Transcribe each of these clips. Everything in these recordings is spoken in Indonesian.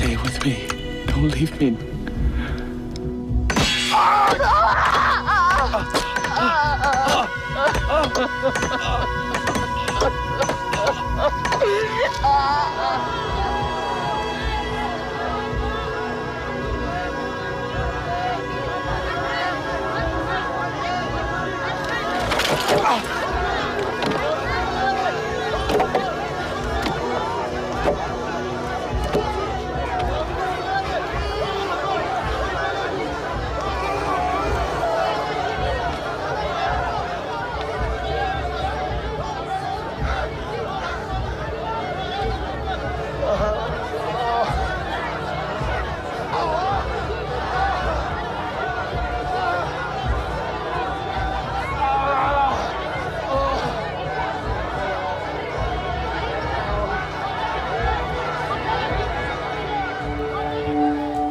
Stay with me. Don't leave me.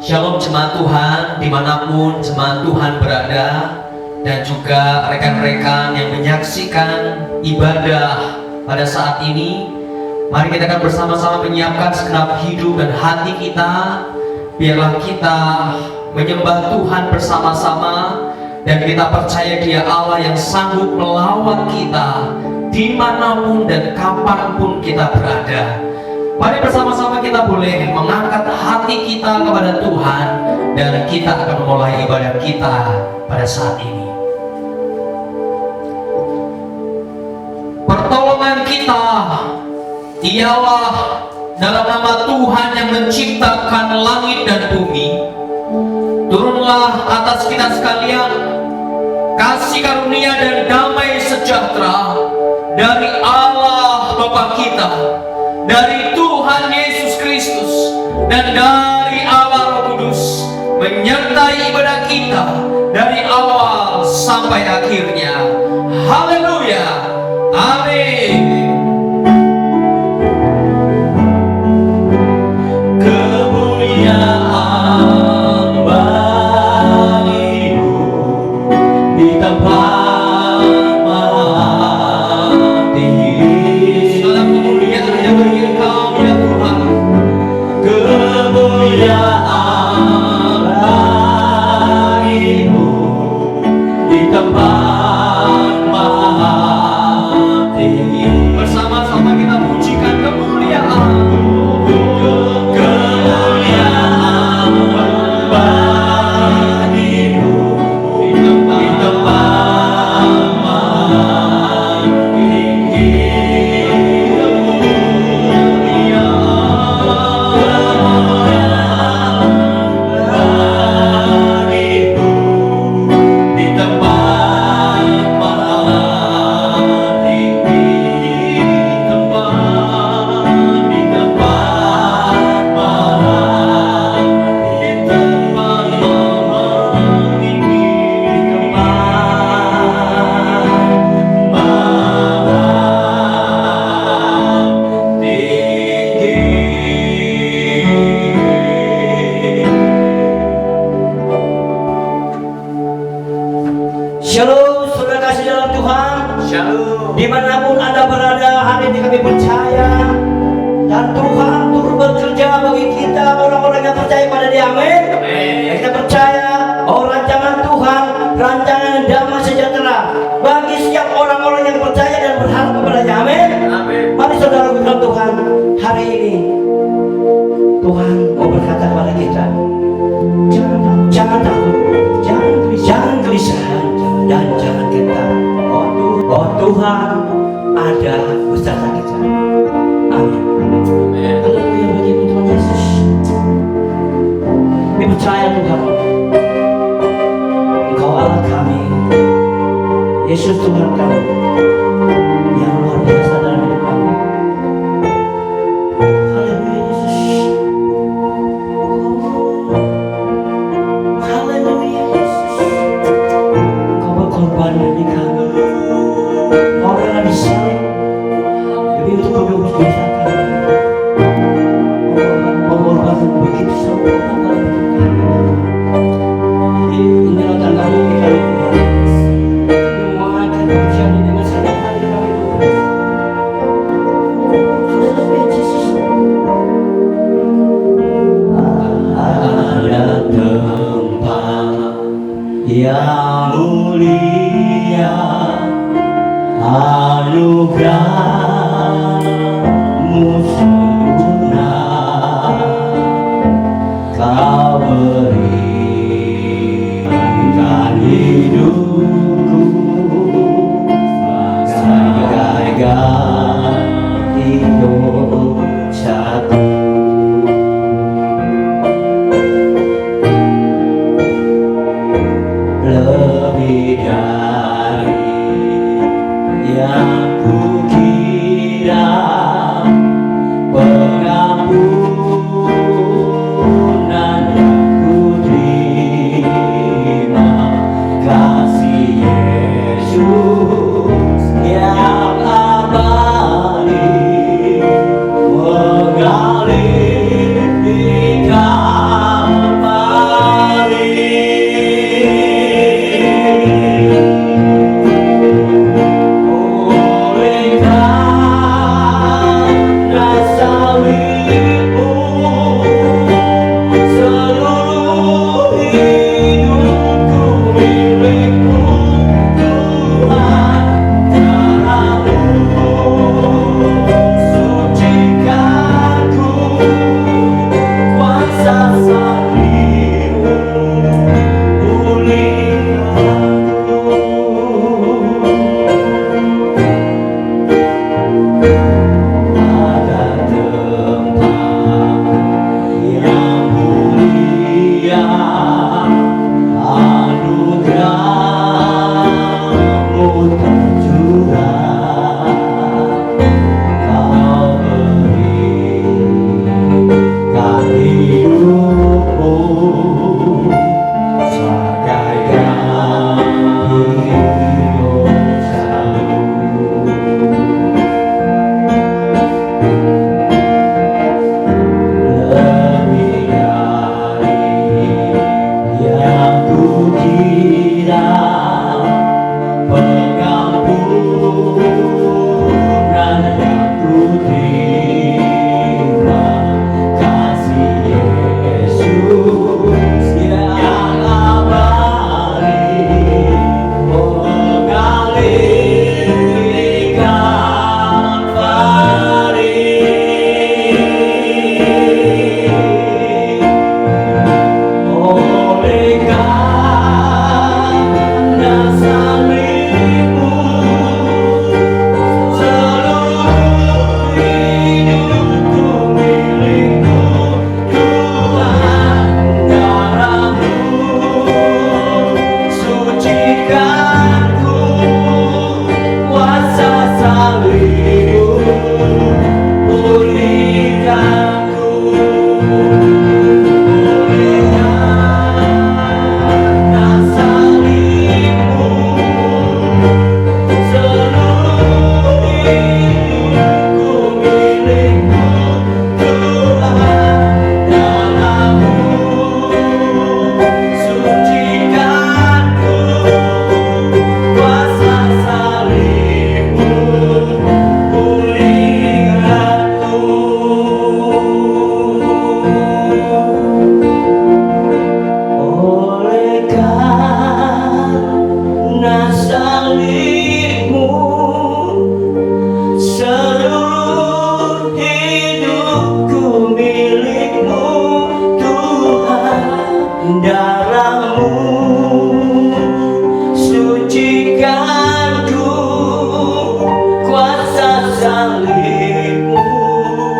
Shalom jemaat Tuhan, dimanapun jemaat Tuhan berada, dan juga rekan-rekan yang menyaksikan ibadah pada saat ini. Mari kita akan bersama-sama menyiapkan segenap hidup dan hati kita. Biarlah kita menyembah Tuhan bersama-sama, dan kita percaya Dia Allah yang sanggup melawat kita dimanapun dan kapanpun kita berada. Mari bersama-sama kita boleh mengangkat hati kita kepada Tuhan, dan kita akan memulai ibadah kita pada saat ini. Pertolongan kita ialah dalam nama Tuhan yang menciptakan langit dan bumi. Turunlah atas kita sekalian kasih karunia dan damai sejahtera dari Allah Bapa kita, dari Tuhan Yesus Kristus, dan dari Allah Roh Kudus, menyertai ibadah kita dari awal sampai akhirnya. Haleluya, amin. Kemuliaan bagimu di tempat dimanapun Anda berada, hari ini kami percaya dan Tuhan turut bekerja bagi kita orang-orang yang percaya pada Dia. Amin. Kita percaya rancangan Tuhan, rancangan damai sejahtera bagi setiap orang-orang yang percaya dan berharap kepadanya. Amin. Mari saudara dalam Tuhan, hari ini Tuhan mau berkata kepada kita, jangan takut, jangan gelisah, dan jangan gentar. Oh Tuhan ada beserta kita. Amin. Haleluya bagi Tuhan Yesus. Kami percaya Tuhan, Engkau Allah kami, Yesus Tuhan kami yang luar biasa dalam hidup kami. Haleluya Yesus. Haleluya Yesus. Engkau berkorban demi kami. yang mulia, anugerah-Mu sempurna Kau berikan hidupku bagaikan hidup satu. Lebih dari yang kukira, pengampunan yang kuterima, kasih Yesus yang abadi mengalir di Kalvari.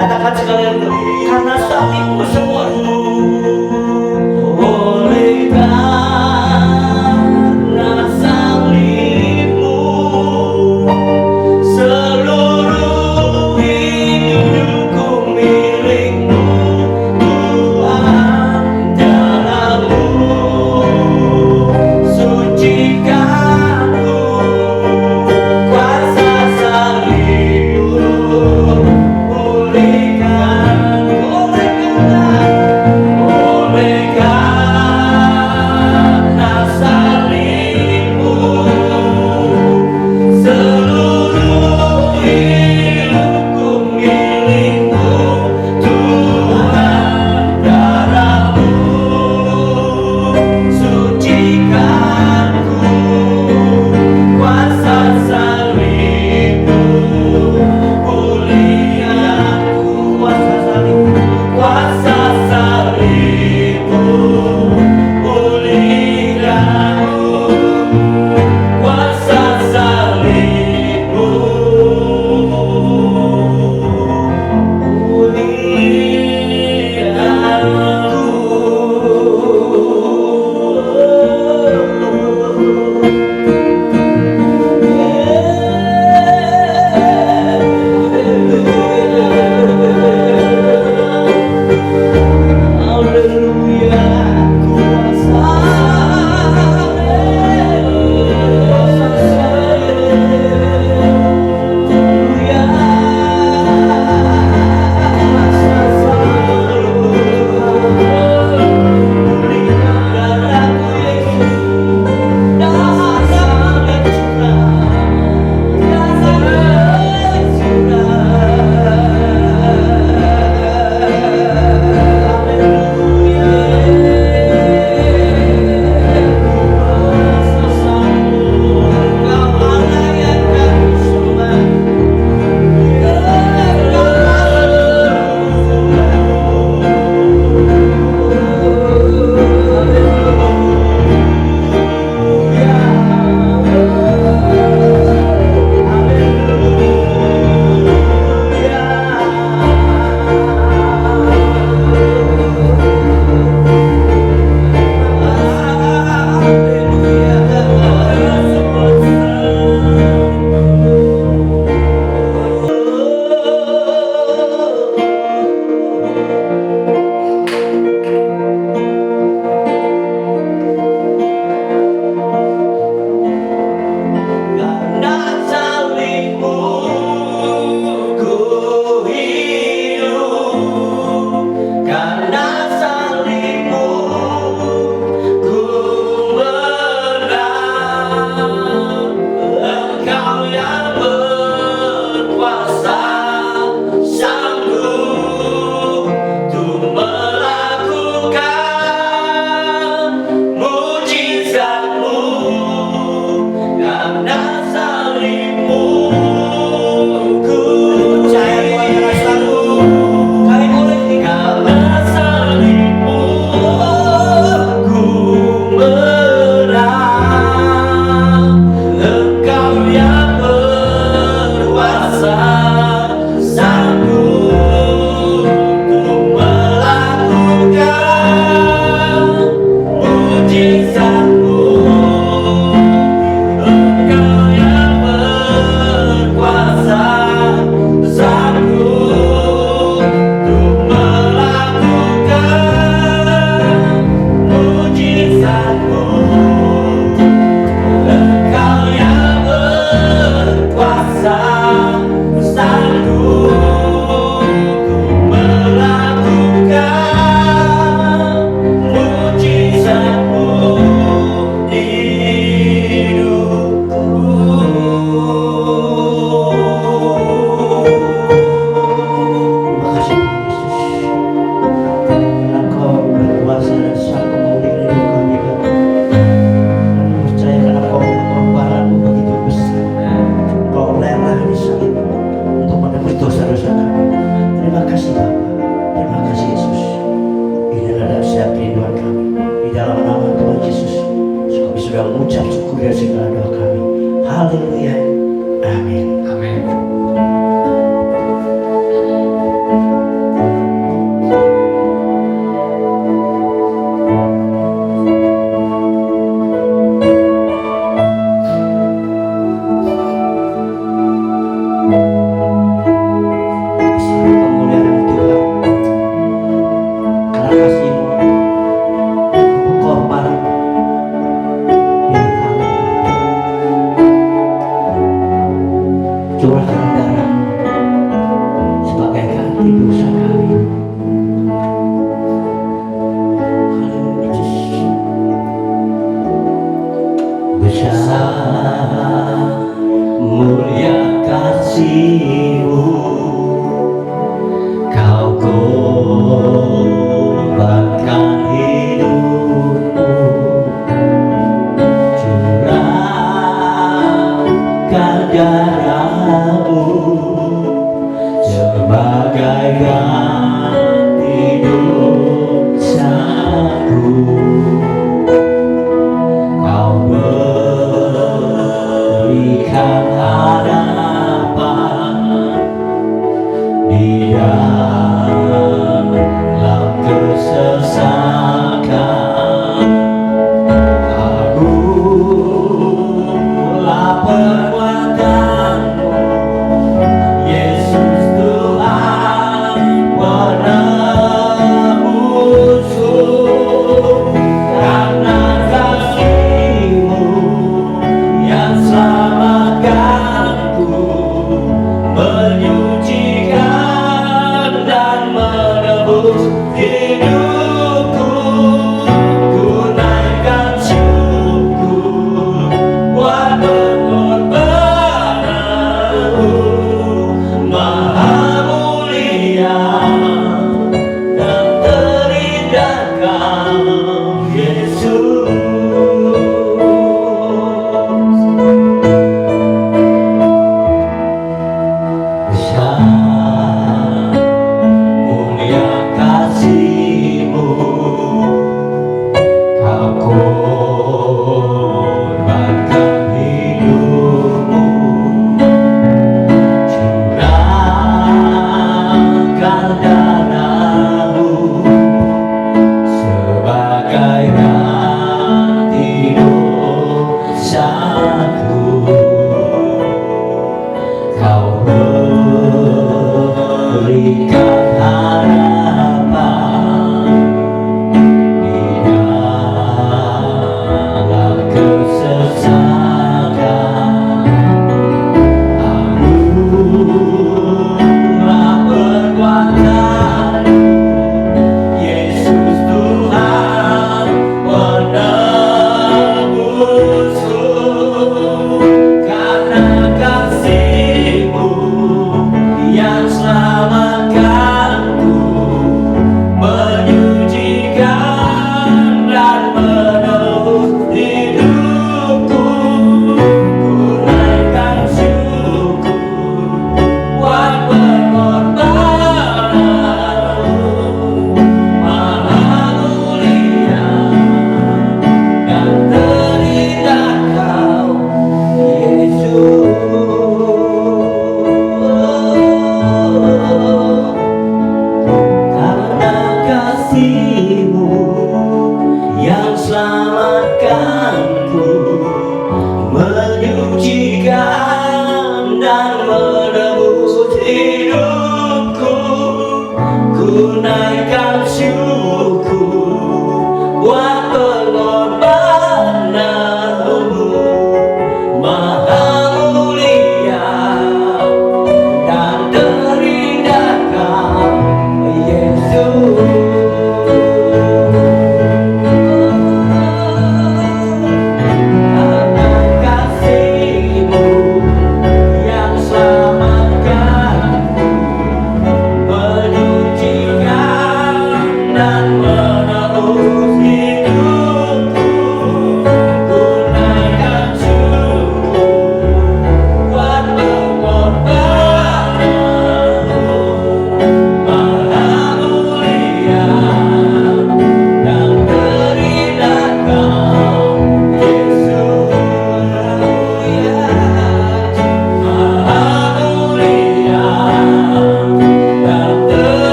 Katakan sekalian, karena salibmu semua. Oleh karena salibmu, seluruh hidupku milikmu, Tuhan. Darahmu sucikanku, kuasa salibmu pulihkan, oleh karena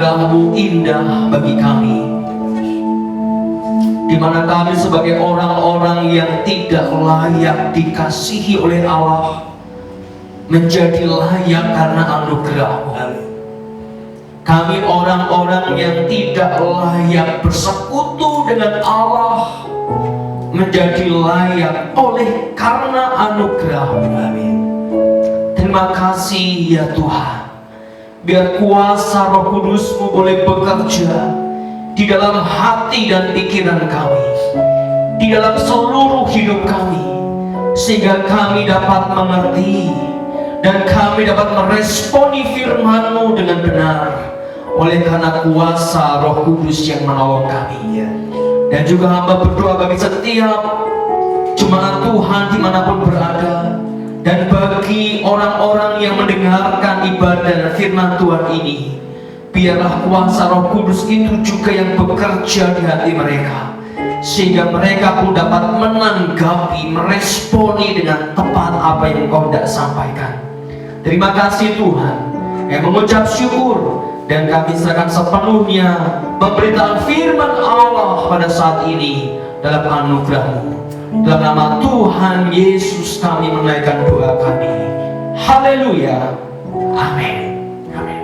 anugerah-Mu indah bagi kami, di mana kami sebagai orang-orang yang tidak layak dikasihi oleh Allah menjadi layak karena anugerah-Mu. Kami orang-orang yang tidak layak bersekutu dengan Allah menjadi layak oleh karena anugerah-Mu. Terima kasih ya Tuhan. Biar kuasa Roh Kudus-Mu boleh bekerja di dalam hati dan pikiran kami, di dalam seluruh hidup kami, sehingga kami dapat mengerti dan kami dapat meresponi firman-Mu dengan benar oleh karena kuasa Roh Kudus yang menolong kami. Dan juga hamba berdoa bagi setiap jemaat Tuhan dimanapun berada, dan bagi orang-orang yang mendengarkan ibadah firman Tuhan ini, biarlah kuasa Roh Kudus itu juga yang bekerja di hati mereka, sehingga mereka pun dapat menanggapi, meresponi dengan tepat apa yang Engkau hendak sampaikan. Terima kasih Tuhan, yang mengucap syukur, dan kami serahkan sepenuhnya pemberitaan firman Allah pada saat ini dalam anugerah-Mu. Dalam nama Tuhan Yesus kami menaikkan doa kami. Haleluya. Amin. Amin.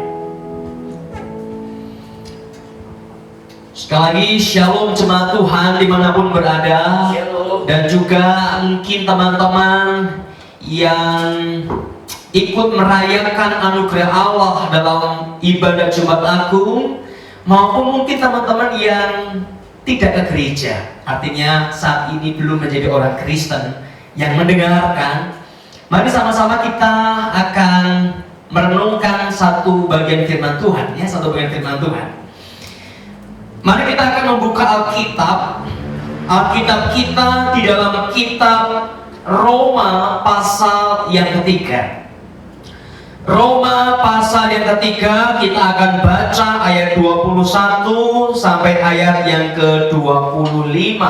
Sekali lagi shalom jemaat Tuhan dimanapun berada. Shalom. Dan juga mungkin teman-teman yang ikut merayakan anugerah Allah dalam ibadah Jumat Agung, maupun mungkin teman-teman yang tidak ke gereja, artinya saat ini belum menjadi orang Kristen yang mendengarkan. Mari sama-sama kita akan merenungkan satu bagian firman Tuhan, ya, satu bagian firman Tuhan. Mari kita akan membuka Alkitab kita di dalam kitab Roma pasal yang ketiga. Roma pasal yang ketiga, kita akan baca ayat 21 sampai ayat yang ke-25.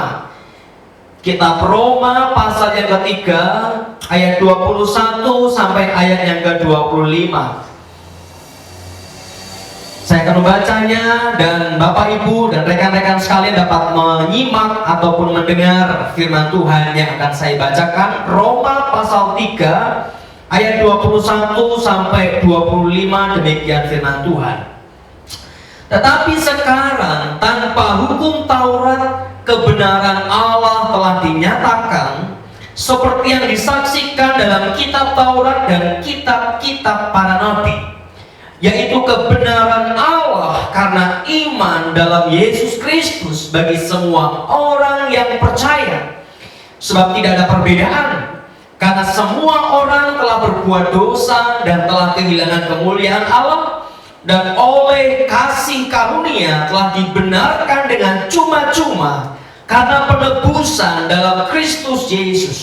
Kitab Roma pasal yang ketiga, ayat 21 sampai ayat yang ke-25. Saya akan membacanya, dan Bapak Ibu dan rekan-rekan sekalian dapat menyimak ataupun mendengar firman Tuhan yang akan saya bacakan. Roma pasal 3 ayat 21 sampai 25, demikian firman Tuhan. Tetapi sekarang tanpa hukum Taurat, kebenaran Allah telah dinyatakan seperti yang disaksikan dalam kitab Taurat dan kitab-kitab para nabi, yaitu kebenaran Allah karena iman dalam Yesus Kristus bagi semua orang yang percaya. Sebab tidak ada perbedaan, karena semua orang telah berbuat dosa dan telah kehilangan kemuliaan Allah, dan oleh kasih karunia telah dibenarkan dengan cuma-cuma karena penebusan dalam Kristus Yesus.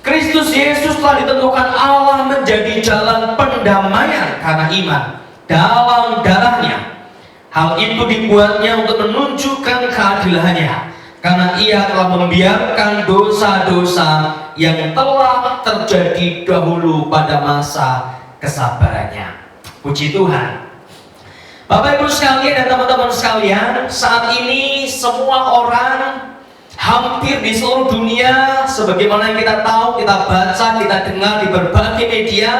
Kristus Yesus telah ditentukan Allah menjadi jalan pendamaian karena iman dalam darahnya. Hal itu dibuatnya untuk menunjukkan keadilannya, karena ia telah membiarkan dosa-dosa yang telah terjadi dahulu pada masa kesabarannya. Puji Tuhan. Bapak Ibu sekalian dan teman-teman sekalian, saat ini semua orang hampir di seluruh dunia, sebagaimana yang kita tahu, kita baca, kita dengar di berbagai media,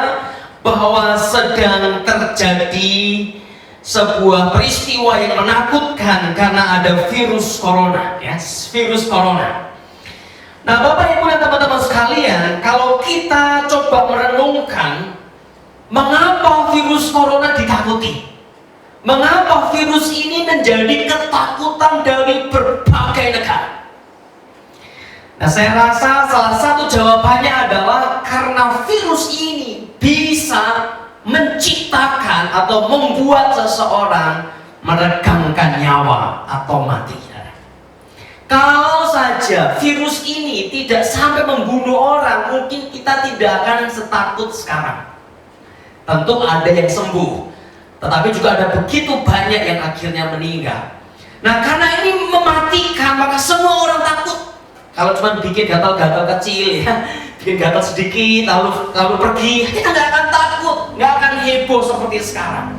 bahwa sedang terjadi sebuah peristiwa yang menakutkan karena ada virus corona, ya, virus corona. Nah, Bapak Ibu dan teman-teman sekalian, kalau kita coba merenungkan, mengapa virus corona ditakuti? Mengapa virus ini menjadi ketakutan dari berbagai negara? Nah, saya rasa salah satu jawabannya adalah karena virus ini bisa menciptakan atau membuat seseorang meregangkan nyawa atau mati. Kalau saja virus ini tidak sampai membunuh orang, mungkin kita tidak akan setakut sekarang. Tentu ada yang sembuh, tetapi juga ada begitu banyak yang akhirnya meninggal. Nah, karena ini mematikan, maka semua orang takut. Kalau cuma bikin gatal-gatal kecil, ya, bikin gatal sedikit, lalu pergi, kita nggak akan takut, nggak akan heboh seperti sekarang.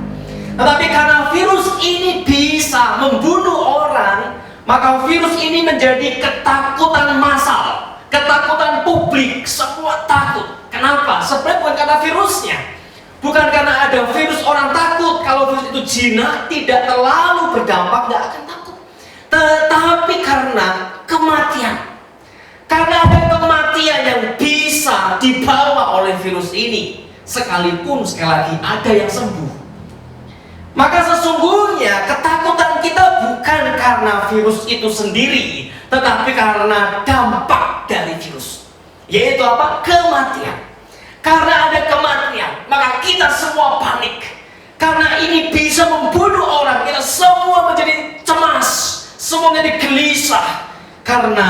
Tetapi karena virus ini bisa membunuh orang, maka virus ini menjadi ketakutan massal, ketakutan publik, semua takut. Kenapa? Sebenarnya bukan karena virusnya, bukan karena ada virus orang takut. Kalau virus itu jinak, tidak terlalu berdampak, nggak akan takut. Tetapi karena kematian, karena ada kematian yang bisa dibawa oleh virus ini, sekalipun sekali lagi ada yang sembuh, maka sesungguhnya ketakutan kita bukan karena virus itu sendiri, tetapi karena dampak dari virus, yaitu apa? Kematian. Karena ada kematian, maka kita semua panik. Karena ini bisa membunuh orang, kita semua menjadi cemas, semua menjadi gelisah. Karena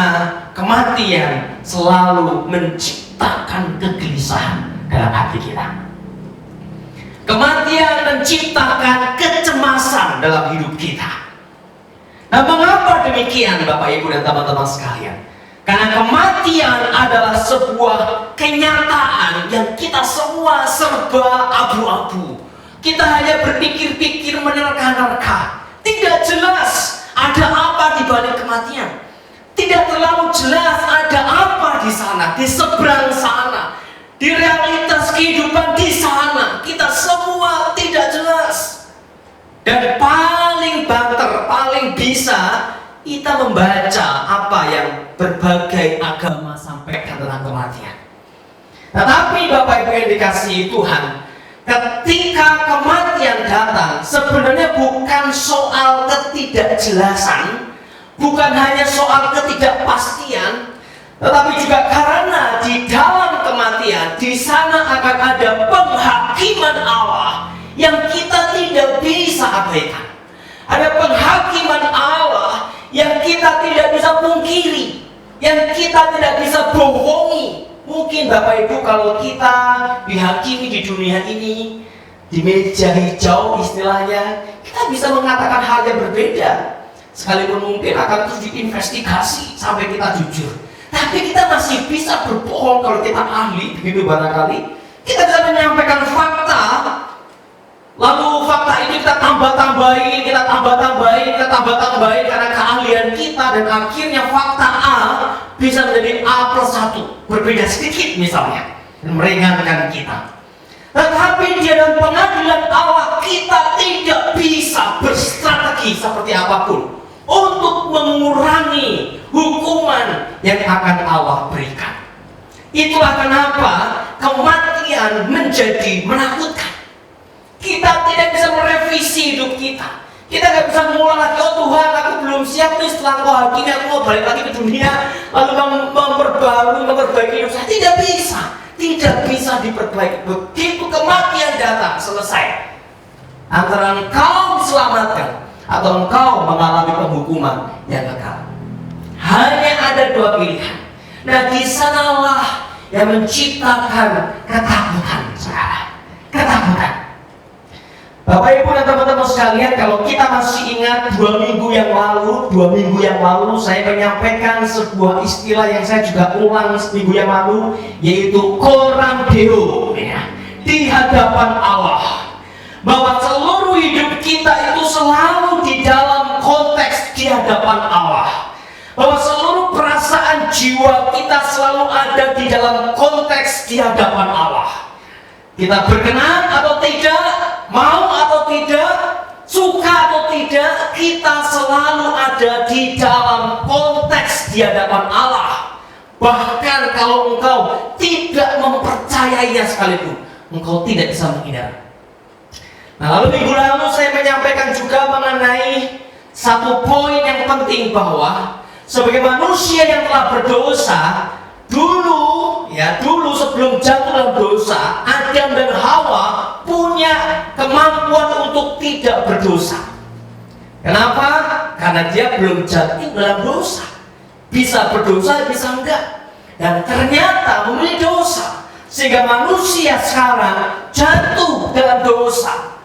kematian selalu menciptakan kegelisahan dalam hati kita. Kematian menciptakan kecemasan dalam hidup kita. Nah, mengapa demikian Bapak Ibu dan teman-teman sekalian? Karena kematian adalah sebuah kenyataan yang kita semua serba abu-abu. Kita hanya berpikir-pikir, menerka-nerka. Tidak jelas ada apa di balik kematian. Tidak terlalu jelas ada apa di sana, di seberang sana, di realitas kehidupan di sana. Kita semua tidak jelas. Dan paling banter, paling bisa kita membaca apa yang berbagai agama sampaikan tentang kematian. Tetapi Bapak Ibu yang dikasihi Tuhan, ketika kematian datang, sebenarnya bukan soal ketidakjelasan, bukan hanya soal ketidakpastian, tetapi juga karena di dalam kematian, di sana akan ada penghakiman Allah yang kita tidak bisa abaikan. Ada penghakiman Allah yang kita tidak bisa pungkiri, yang kita tidak bisa bohongi. Mungkin Bapak Ibu kalau kita dihakimi di dunia ini, di meja hijau istilahnya, kita bisa mengatakan hal yang berbeda. Sekalipun mungkin akan terus diinvestigasi sampai kita jujur. Tapi kita masih bisa berbohong kalau kita ahli, begitu barangkali. Kita bisa menyampaikan fakta, lalu fakta itu kita tambah-tambahin karena keahlian kita, dan akhirnya fakta A bisa menjadi A+1, berbeda sedikit misalnya, dan meringankan kita. Tetapi di dalam pengadilan Allah kita tidak bisa berstrategi seperti apapun untuk mengurangi hukuman yang akan Allah berikan. Itulah kenapa kematian menjadi menakutkan. Kita tidak bisa merevisi hidup kita. Kita nggak bisa mulai lagi, oh Tuhan, aku belum siap nih setelah Kau hakimi, aku mau balik lagi ke dunia, lalu memperbaiki hidup saya. Tidak bisa diperbaiki. Begitu kematian datang, selesai. Antara engkau diselamatkan atau engkau mengalami penghukuman yang kekal. Hanya ada dua pilihan. Nah, di sanalah yang menciptakan ketakutan, saudara. Ketakutan. Bapak Ibu dan teman-teman sekalian, kalau kita masih ingat 2 minggu yang lalu saya menyampaikan sebuah istilah yang saya juga ulang minggu yang lalu, yaitu coram Deo, ya, di hadapan Allah. Bahwa seluruh hidup kita itu selalu di dalam konteks di hadapan Allah. Bahwa seluruh perasaan jiwa kita selalu ada di dalam konteks di hadapan Allah. Kita berkenan atau tidak, mau atau tidak, suka atau tidak, kita selalu ada di dalam konteks di hadapan Allah. Bahkan kalau engkau tidak mempercayainya sekalipun, engkau tidak bisa menghindar. Nah, lalu minggu lalu saya menyampaikan juga mengenai satu poin yang penting, bahwa sebagai manusia yang telah berdosa, dulu sebelum jatuh dalam dosa, Adam dan Hawa punya kemampuan untuk tidak berdosa. Kenapa? Karena dia belum jatuh dalam dosa. Bisa berdosa, bisa enggak. Dan ternyata memilih dosa, sehingga manusia sekarang jatuh dalam dosa.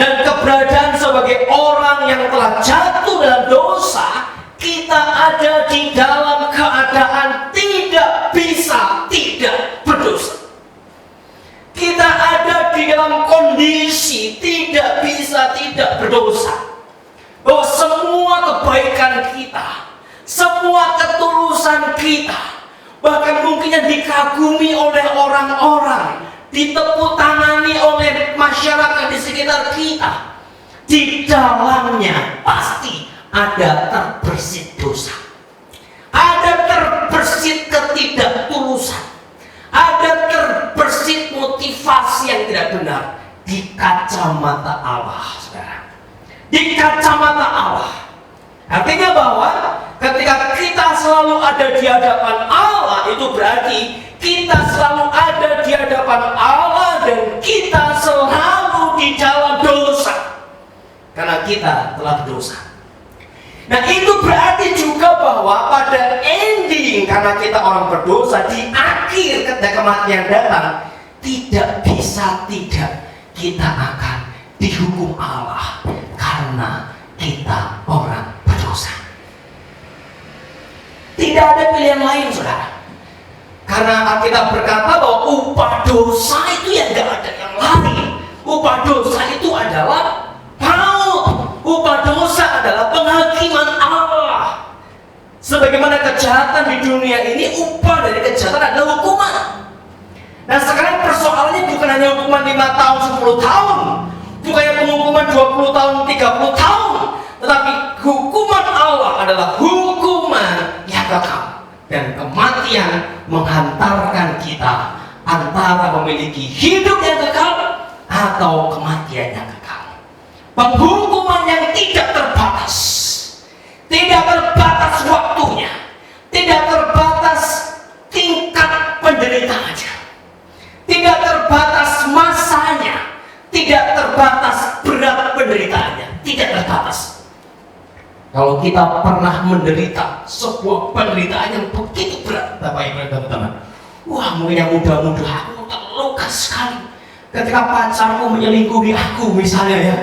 Dan keberadaan sebagai orang yang telah jatuh dalam dosa, kita ada di dalam keadaan tidak bisa tidak berdosa. Kita ada di dalam kondisi tidak bisa tidak berdosa. Bahwa semua kebaikan kita, semua ketulusan kita, bahkan mungkin yang dikagumi oleh orang-orang, ditepuk tangani oleh masyarakat di sekitar kita, di dalamnya pasti ada terbersit dosa, ada terbersit ketidaktulusan, ada terbersit motivasi yang tidak benar di kacamata Allah, saudara. Di kacamata Allah. Artinya bahwa ketika kita selalu ada di hadapan Allah, itu berarti kita selalu ada di hadapan Allah dan kita selalu di dalam dosa, karena kita telah berdosa. Nah, itu berarti juga bahwa pada ending, karena kita orang berdosa, di akhir ketika kematian datang, tidak bisa tidak kita akan dihukum Allah karena kita orang berdosa. Tidak ada pilihan lain, saudara. Karena Alkitab berkata bahwa upah dosa itu ya gak ada yang lain. Upah dosa itu adalah maut. Upah dosa adalah penghakiman Allah. Sebagaimana kejahatan di dunia ini, upah dari kejahatan adalah hukuman. Nah, sekarang persoalannya bukan hanya hukuman 5 tahun, 10 tahun, bukan hanya penghukuman 20 tahun, 30 tahun, tetapi hukuman Allah adalah hukuman yang kekal. Dan kematian menghantarkan kita antara memiliki hidup yang kekal atau kematian yang kekal. Penghukuman yang tidak terbatas, tidak terbatas waktunya, tidak terbatas tingkat penderitaannya, tidak terbatas masanya, tidak terbatas berat penderitaannya, tidak terbatas. Kalau kita pernah menderita sebuah penderitaan yang begitu berat, Bapak Ibu dan teman-teman, Wah, mungkin yang muda-muda, aku terluka sekali ketika pacarku menyelingkuhi aku misalnya ya.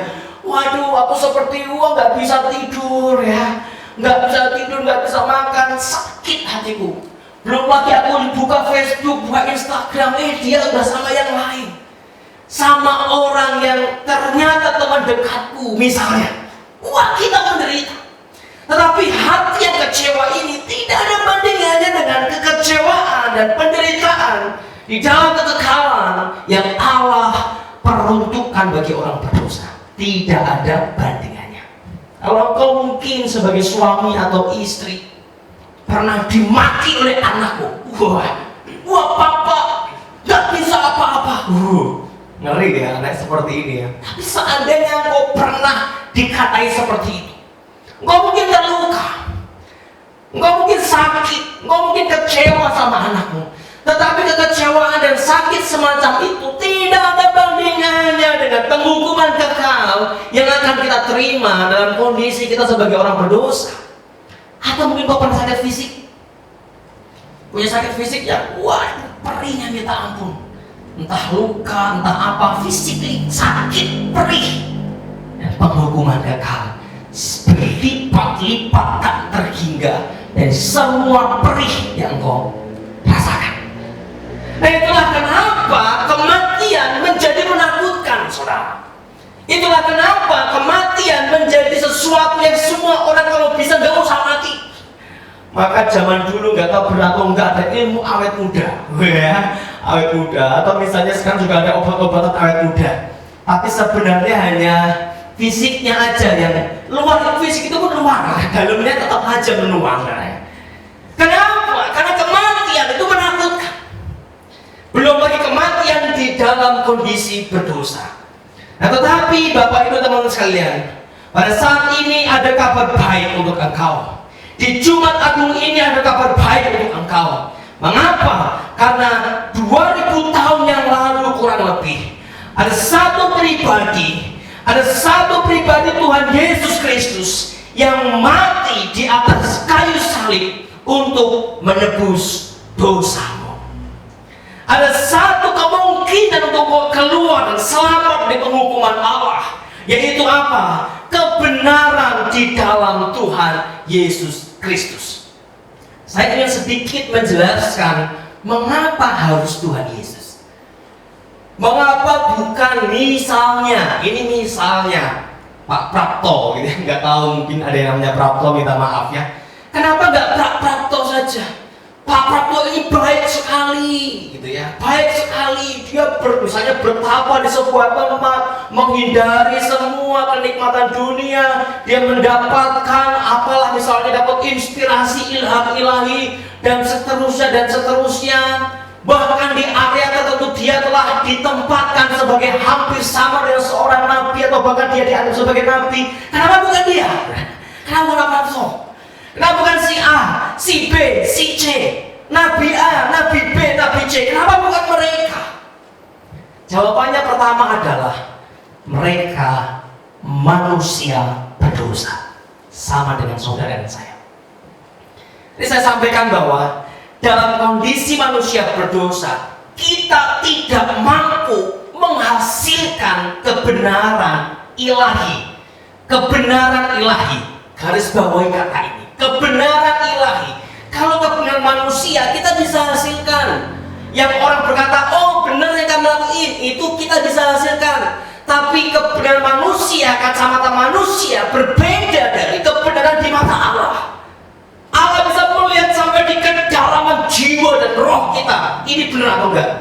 Waduh, aku seperti nggak bisa tidur ya, nggak bisa tidur, nggak bisa makan, sakit hatiku. Belum lagi aku buka Facebook, buka Instagram, dia udah sama yang lain, sama orang yang ternyata teman dekatku misalnya. Wah, kita menderita. Tetapi hati yang kecewa ini tidak ada bandingannya dengan kekecewaan dan penderitaan di dalam kekekalan yang Allah peruntukkan bagi orang berdosa. Tidak ada bandingannya. Kalau kau mungkin sebagai suami atau istri pernah dimaki oleh anakmu, wah papa gak bisa apa-apa, ngeri ya anak seperti ini ya. Tapi seandainya kau pernah dikatai seperti itu, engkau mungkin terluka, engkau mungkin sakit, engkau mungkin kecewa sama anakmu. Tetapi kekecewaan dan sakit semacam itu tidak ada bandingannya dengan penghukuman kekal yang akan kita terima dalam kondisi kita sebagai orang berdosa. Atau mungkin kau pernah sakit fisik, punya sakit fisik yang perihnya minta ampun, entah luka, entah apa, fisik sakit, perih, dan penghukuman kekal berlipat-lipat tak terhingga dari semua perih yang kau rasakan. Nah, itulah kenapa kematian menjadi menakutkan, saudara. Itulah kenapa kematian menjadi sesuatu yang semua orang kalau bisa gak usah mati. Maka zaman dulu nggak tahu benar atau nggak ada ilmu awet muda, ya, awet muda. Atau misalnya sekarang juga ada obat-obatan awet muda. Tapi sebenarnya hanya fisiknya aja yang luar, fisik itu pun luar, dalamnya tetap aja menuang. Kenapa? Karena kematian itu menakutkan. Belum lagi kematian di dalam kondisi berdosa. Nah, tetapi Bapak Ibu teman-teman sekalian, pada saat ini ada kabar baik untuk engkau. Di Jumat Agung ini ada kabar baik untuk engkau. Mengapa? Karena 2000 tahun yang lalu kurang lebih ada satu pribadi Tuhan Yesus Kristus yang mati di atas kayu salib untuk menebus dosamu. Ada satu kemungkinan untuk keluar dan selamat dari penghukuman Allah, yaitu apa? Kebenaran di dalam Tuhan Yesus Kristus. Saya ingin sedikit menjelaskan mengapa harus Tuhan Yesus. Mengapa bukan misalnya, ini misalnya Pak Prapto, gitu ya, nggak tahu mungkin ada yang namanya Prapto, minta maaf ya. Kenapa nggak Pak Prapto saja? Pak Prapto ini baik sekali, gitu ya, baik sekali. Dia misalnya bertapa di sebuah tempat, menghindari semua kenikmatan dunia. Dia mendapatkan apalah, misalnya dapat inspirasi ilham ilahi dan seterusnya. Bahkan di area tertentu dia telah ditempatkan sebagai hampir sama dengan seorang nabi, atau bahkan dia dianggap sebagai nabi. Kenapa bukan dia? Kenapa bukan Prapto? Kenapa bukan si A, si B, si C, Nabi A, Nabi B, Nabi C? Kenapa bukan mereka? Jawabannya pertama adalah mereka manusia berdosa, sama dengan saudara dan saya. Jadi saya sampaikan bahwa dalam kondisi manusia berdosa, kita tidak mampu menghasilkan kebenaran ilahi. Kebenaran ilahi, garis bawahi kata ini, kebenaran ilahi. Kalau kebenaran manusia kita bisa hasilkan. Yang orang berkata, oh benar yang kamu lakuin, itu kita bisa hasilkan. Tapi kebenaran manusia, kacamata manusia berbeda dari kebenaran di mata Allah. Allah bisa melihat sampai di kedalaman jiwa dan roh kita, ini benar atau enggak.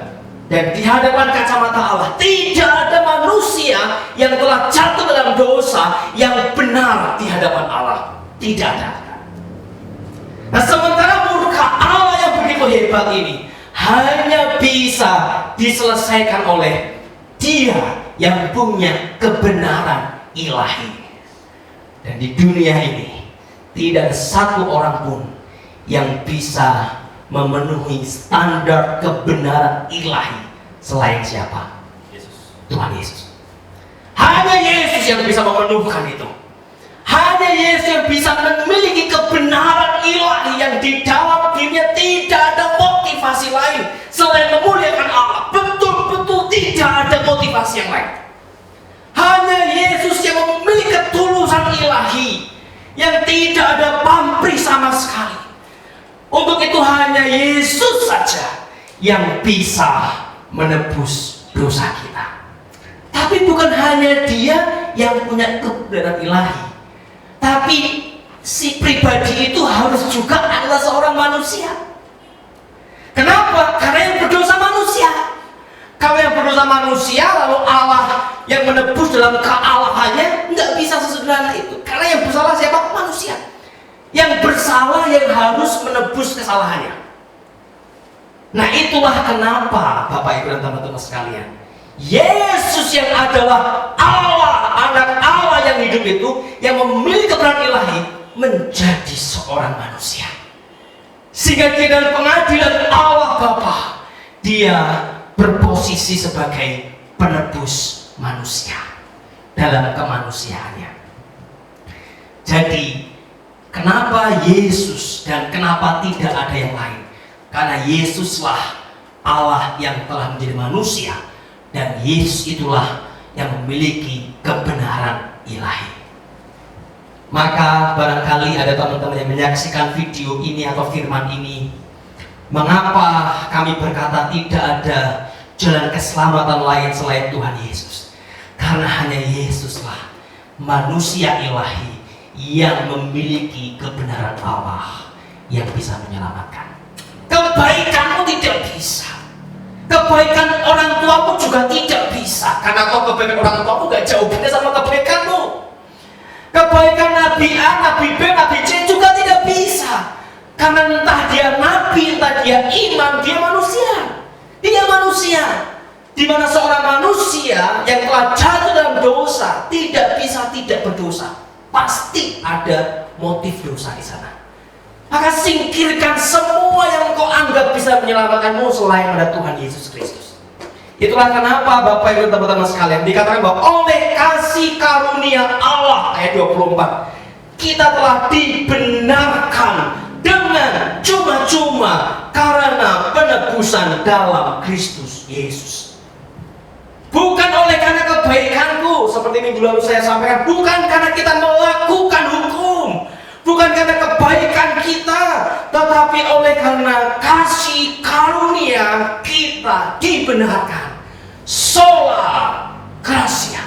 Dan di hadapan kacamata Allah tidak ada manusia yang telah jatuh dalam dosa yang benar di hadapan Allah. Tidak ada. Nah, sementara murka Allah yang begitu hebat ini hanya bisa diselesaikan oleh Dia yang punya kebenaran ilahi. Dan di dunia ini tidak ada satu orang pun yang bisa memenuhi standar kebenaran ilahi selain siapa? Yesus. Tuhan Yesus. Hanya Yesus yang bisa memenuhkan itu. Hanya Yesus yang bisa memiliki kebenaran ilahi yang di dalam dirinya tidak ada motivasi lain penebusan ilahi yang tidak ada pamrih sama sekali. Untuk itu hanya Yesus saja yang bisa menebus dosa kita. Tapi bukan hanya Dia yang punya kebenaran ilahi, tapi si pribadi itu harus juga adalah seorang manusia. Kenapa? Karena yang berdosa manusia. Kalau yang berdosa manusia, lalu Allah yang menebus dalam kealahannya, nggak bisa sesederhana itu. Karena yang bersalah siapa? Manusia. Yang bersalah yang harus menebus kesalahannya. Nah, itulah kenapa Bapak Ibu dan teman-teman sekalian, Yesus yang adalah Allah, anak Allah yang hidup itu, yang memiliki kebenaran ilahi, menjadi seorang manusia. Sehingga Dia dalam pengadilan Allah Bapa, Dia berposisi sebagai penebus manusia dalam kemanusiaannya. Jadi, kenapa Yesus dan kenapa tidak ada yang lain? Karena Yesuslah Allah yang telah menjadi manusia, dan Yesus itulah yang memiliki kebenaran ilahi. Maka barangkali ada teman-teman yang menyaksikan video ini atau firman ini, mengapa kami berkata tidak ada jalan keselamatan lain selain Tuhan Yesus? Karena hanya Yesuslah manusia ilahi yang memiliki kebenaran Allah yang bisa menyelamatkan. Kebaikanmu tidak bisa, kebaikan orang tuamu juga tidak bisa, karena kau kebaikan orang tuamu gak jauh beda sama kebaikanmu. Kebaikan Nabi A, Nabi B, Nabi C juga tidak bisa, karena entah dia nabi, entah dia imam, dia manusia. Dia manusia. Di mana seorang manusia yang telah jatuh dalam dosa tidak bisa tidak berdosa. Pasti ada motif dosa di sana. Maka singkirkan semua yang kau anggap bisa menyelamatkanmu selain pada Tuhan Yesus Kristus. Itulah kenapa Bapak Ibu teman-teman sekalian dikatakan bahwa oleh kasih karunia Allah, ayat 24, kita telah dibenarkan dengan cuma-cuma karena penebusan dalam Kristus Yesus. Bukan oleh karena kebaikanku, seperti minggu lalu saya sampaikan, bukan karena kita melakukan hukum, bukan karena kebaikan kita, tetapi oleh karena kasih karunia kita dibenarkan. Sola gratia.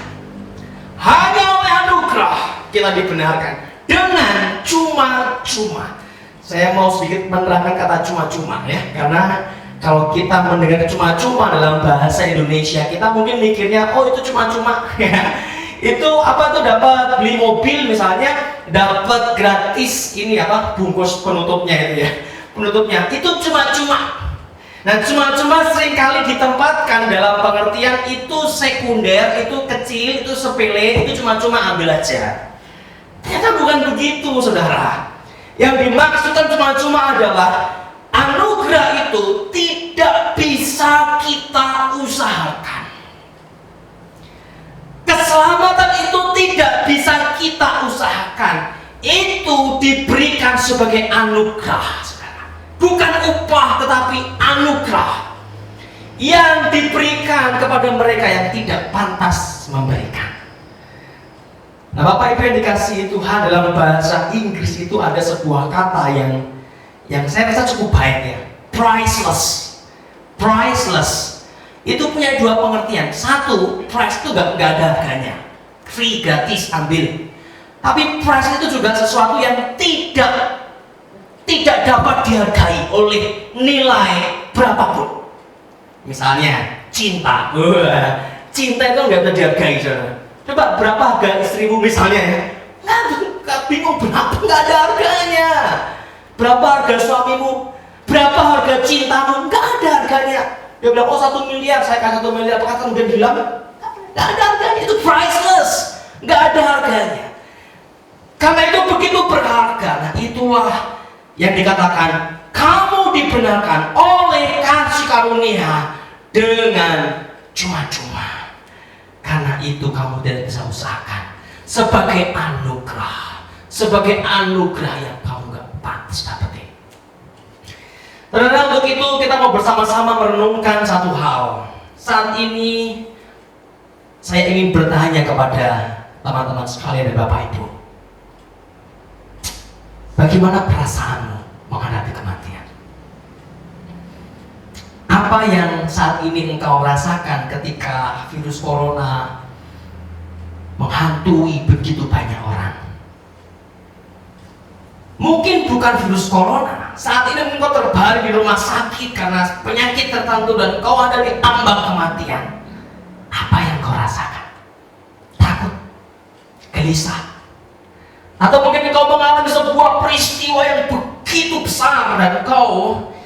Hanya oleh anugerah kita dibenarkan dengan cuma-cuma. Saya mau sedikit menerangkan kata cuma-cuma ya, karena kalau kita mendengar cuma-cuma dalam bahasa Indonesia, kita mungkin mikirnya, oh itu cuma-cuma. Itu apa tuh, dapat beli mobil misalnya, dapat gratis ini apa, bungkus penutupnya itu ya, penutupnya itu cuma-cuma. Nah, cuma-cuma seringkali ditempatkan dalam pengertian itu sekunder, itu kecil, itu sepele, itu cuma-cuma ambil aja. Ternyata bukan begitu, saudara. Yang dimaksudkan cuma-cuma adalah anugerah itu tidak bisa kita usahakan. Keselamatan itu tidak bisa kita usahakan. Itu diberikan sebagai anugerah, saudara. Bukan upah, tetapi anugerah yang diberikan kepada mereka yang tidak pantas memberikan. Nah, Bapak Ibu yang dikasihi Tuhan, dalam bahasa Inggris itu ada sebuah kata yang saya rasa cukup baik ya, priceless. Priceless itu punya dua pengertian. Satu, price itu gak ada harganya, free, gratis, ambil. Tapi price itu juga sesuatu yang tidak dapat dihargai oleh nilai berapapun. Misalnya cinta, cinta itu nggak bisa dihargai, saudara. Coba berapa harga istrimu misalnya ya? Nggak, bingung berapa, nggak ada harganya. Berapa harga suamimu? Berapa harga cintamu? Nggak ada harganya. Dia bilang, oh 1 miliar, saya kasih 1 miliar, apakah kemudian bilang? Nggak ada harganya, itu priceless. Nggak ada harganya. Karena itu begitu berharga. Nah, itulah yang dikatakan, kamu dibenarkan oleh kasih karunia dengan cuma-cuma. Karena itu kamu tidak bisa usahakan, sebagai anugerah yang kamu gak pantas dapetin. Saudara, untuk itu kita mau bersama-sama merenungkan satu hal. Saat ini saya ingin bertanya kepada teman-teman sekalian dan Bapak Ibu, Bagaimana perasaanmu menghadapi kematian? Apa yang saat ini engkau rasakan ketika virus corona menghantui begitu banyak orang? Mungkin bukan virus corona. Saat ini engkau terbaring di rumah sakit karena penyakit tertentu dan engkau ada di ambang kematian. Apa yang kau rasakan? Takut? Gelisah? Atau mungkin engkau mengalami sebuah peristiwa yang begitu besar dan engkau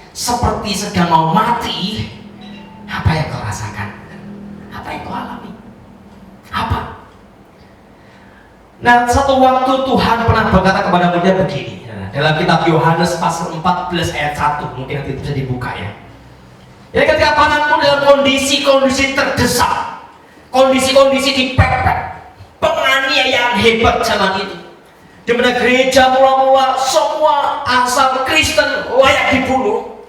seperti sedang mau mati. Apa yang kau rasakan? Apa yang kau alami? Apa? Nah, satu waktu Tuhan pernah berkata kepada muridnya begini, dalam kitab Yohanes pasal 14 ayat 1, mungkin nanti bisa dibuka ya. Jadi ketika panahmu dalam kondisi-kondisi terdesak, kondisi-kondisi dipepet, penganiayaan hebat zaman itu, di mana gereja mula-mula semua asal Kristen layak dibunuh.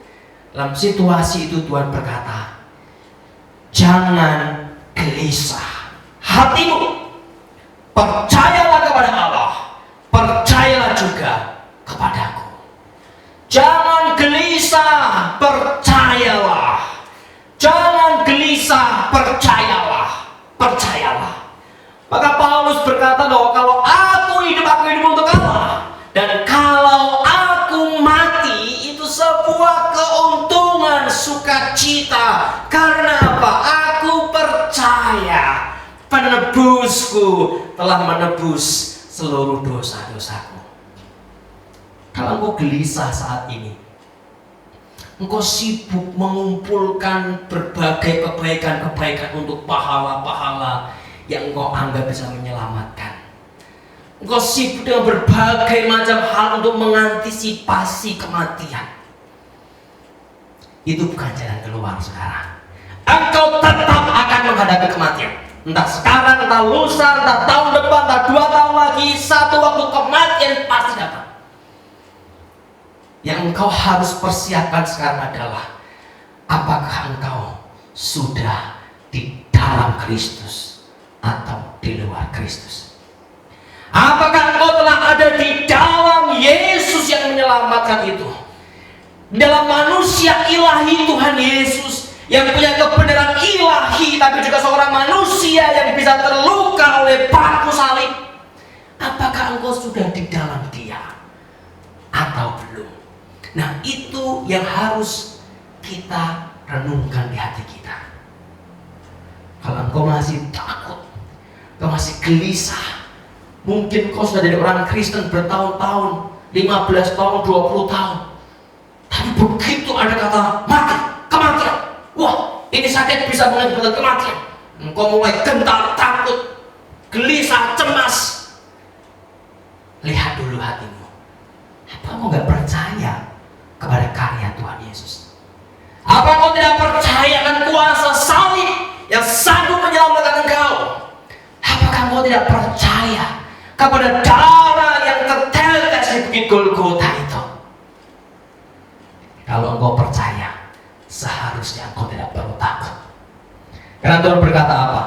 Dalam situasi itu Tuhan berkata, jangan gelisah hatimu, percayalah kepada Allah, percayalah juga kepadaku. Jangan gelisah, percayalah. Jangan gelisah, percayalah. Percayalah. Maka Paulus berkata bahwa kalau aku hidup untuk Allah, dan kalau aku mati, itu sebuah keuntungan, sukacita. Karena apa? Aku percaya penebusku telah menebus seluruh dosa-dosaku. Kalau engkau gelisah saat ini, engkau sibuk mengumpulkan berbagai kebaikan-kebaikan untuk pahala-pahala yang engkau anggap bisa menyelamatkan. Engkau sibuk dengan berbagai macam hal untuk mengantisipasi kematian. Itu bukan jalan keluar, saudara. Engkau tetap akan menghadapi kematian. Entah sekarang, entah lusa, entah tahun depan, entah 2 tahun lagi, satu waktu kematian pasti datang. Yang engkau harus persiapkan sekarang adalah, apakah engkau sudah di dalam Kristus atau di luar Kristus? Apakah engkau telah ada di dalam Yesus yang menyelamatkan itu? Dalam manusia ilahi Tuhan Yesus yang punya kebenaran ilahi, tapi juga seorang manusia yang bisa terluka oleh paku salib. Apakah engkau sudah di dalam Dia atau belum? Nah, itu yang harus kita renungkan di hati kita. Kalau engkau masih takut, engkau masih gelisah, mungkin kau sudah jadi orang Kristen bertahun-tahun, 15 tahun, 20 tahun. Tapi begitu ada kata mati, kematian, wah, ini sakit bisa mengakibatkan kematian. Engkau mulai gentar, takut, gelisah, cemas. Lihat dulu hatimu. Apa kau gak percaya kepada karya Tuhan Yesus? Apa kau tidak percaya akan kuasa salib yang sanggup menyelamatkan engkau? Apakah kau tidak percaya kepada darah yang tertetes di bukit Golgota itu? Kalau engkau percaya, seharusnya engkau tidak perlu takut. Karena Tuhan berkata apa?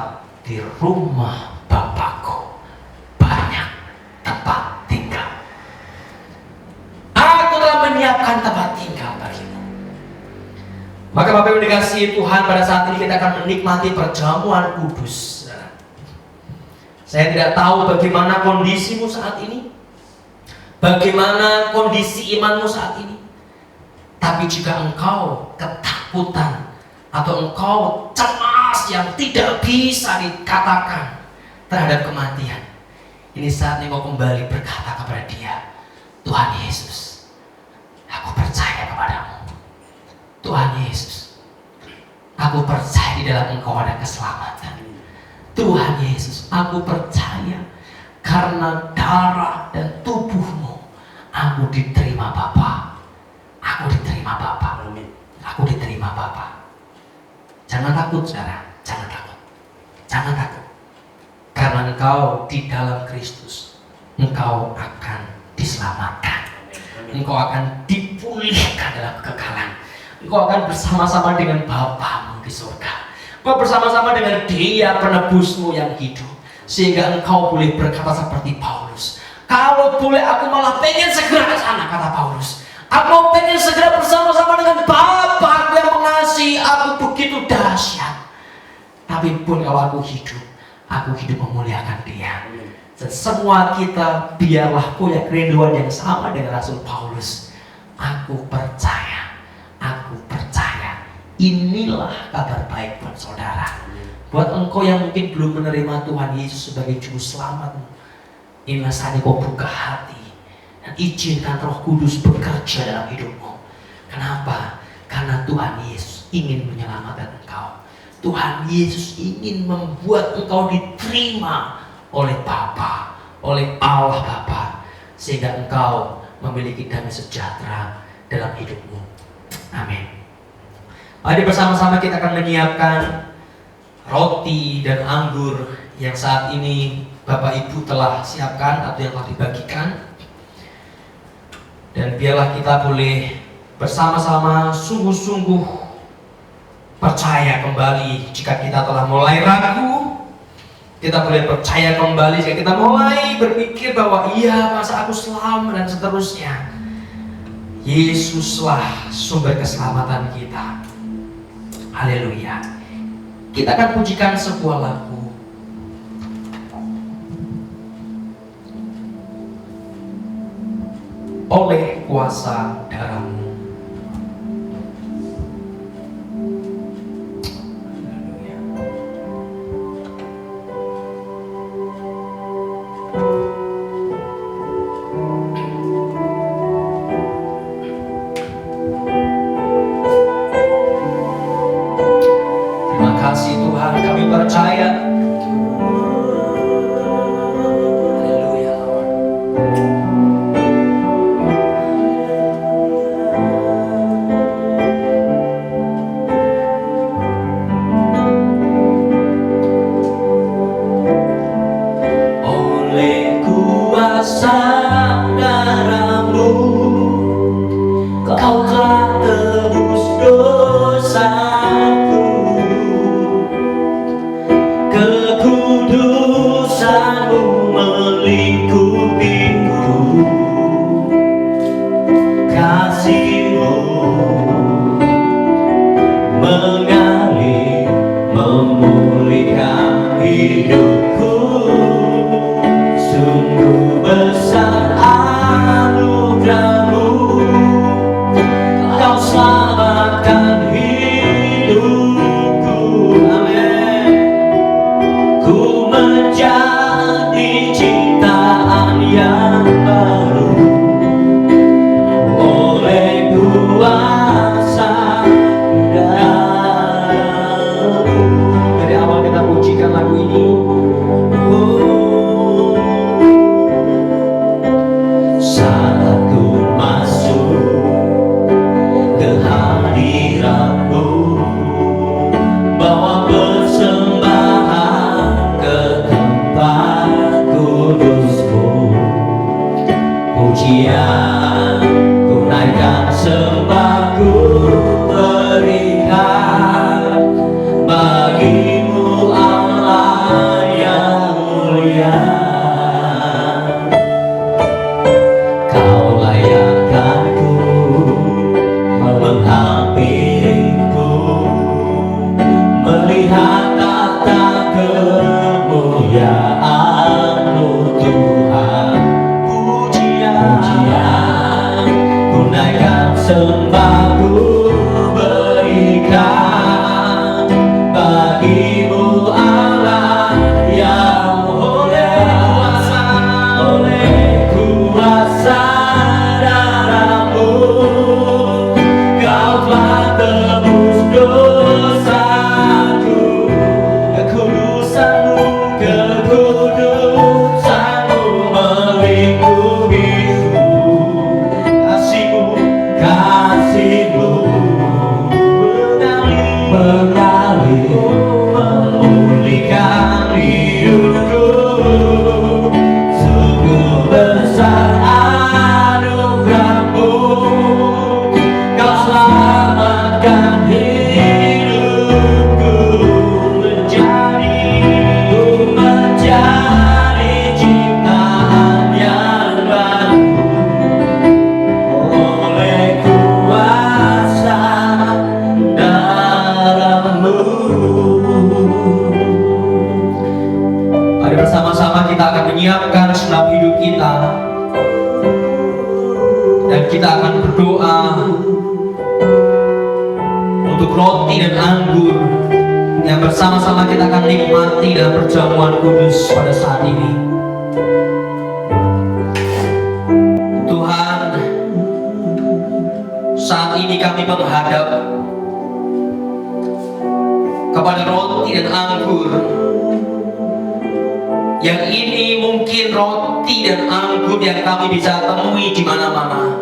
Di rumah Bapakku banyak tempat tinggal. Aku telah menyiapkan tempat tinggal bagimu. Maka Bapak Ibu dikasihi Tuhan, pada saat ini kita akan menikmati perjamuan kudus. Saya tidak tahu bagaimana kondisimu saat ini, bagaimana kondisi imanmu saat ini. Tapi jika engkau ketakutan atau engkau cemas yang tidak bisa dikatakan terhadap kematian, ini saatnya engkau kembali berkata kepada Dia, Tuhan Yesus, aku percaya kepadamu. Tuhan Yesus, aku percaya di dalam Engkau ada keselamatan. Tuhan Yesus, aku percaya karena darah dan tubuhmu, aku diterima Bapa. Aku diterima Bapa. Aku diterima Bapa. Jangan takut, saudara. Jangan takut. Jangan takut. Karena engkau di dalam Kristus, engkau akan diselamatkan. Engkau akan dipulihkan dalam kekekalan. Engkau akan bersama-sama dengan Bapamu di surga. Engkau bersama-sama dengan Dia penebusmu yang hidup. Sehingga engkau boleh berkata seperti Paulus, kalau boleh aku malah pengen segera ke sana, kata Paulus. Aku pengen segera bersama-sama dengan Bapa yang mengasihi aku begitu dahsyat. Tapi pun kalau aku hidup memuliakan Dia. Dan semua kita biarlah punya kerinduan yang sama dengan Rasul Paulus. Aku percaya. Inilah kabar baik buat saudara. Buat engkau yang mungkin belum menerima Tuhan Yesus sebagai Juru Selamatmu, inilah saatnya kau buka hati dan izinkan Roh Kudus bekerja dalam hidupmu. Kenapa? Karena Tuhan Yesus ingin menyelamatkan engkau. Tuhan Yesus ingin membuat engkau diterima oleh Bapa, oleh Allah Bapa, sehingga engkau memiliki damai sejahtera dalam hidupmu. Amin. Mari bersama-sama kita akan menyiapkan roti dan anggur yang saat ini Bapak Ibu telah siapkan atau yang telah dibagikan. Dan biarlah kita boleh bersama-sama sungguh-sungguh percaya kembali jika kita telah mulai ragu. Kita boleh percaya kembali jika kita mulai berpikir bahwa iya, masa aku selamat dan seterusnya. Yesuslah sumber keselamatan kita. Haleluya. Kita akan pujikan sebuah lagu. Oleh kuasa darah-Mu. Percaya. Haleluya, Lord. Oleh kuasa darah-Mu, Kau telah tebus dosaku. Kekudusan-Mu melingkupiku, kasih-Mu mengalir memulihkan hidupku. Sungguh besar anugerah-Mu, Kau selamatkan hidupku. Amin. Ku menjadi ciptaan yang baru oleh kuasa darah-Mu. Dari awal kita pujikan lagu ini. Saat ku masuk ke hadirat-Mu, bawa persembahan ke tempat kudus-Mu. Pujian ku naikkan, sembah ku berikan bagi-Mu Allah yang mulia. Kau layakkanku menghampiriku, melihat tata kemuliaan-Mu Tuhan. Pujian ku naikkan, sembah ku berikan menyiapkan segenap hidup kita, dan kita akan berdoa untuk roti dan anggur yang bersama-sama kita akan nikmati dalam perjamuan kudus pada saat ini. Tuhan, saat ini kami menghadap kepada roti dan anggur. Yang ini mungkin roti dan anggur yang kami bisa temui di mana-mana,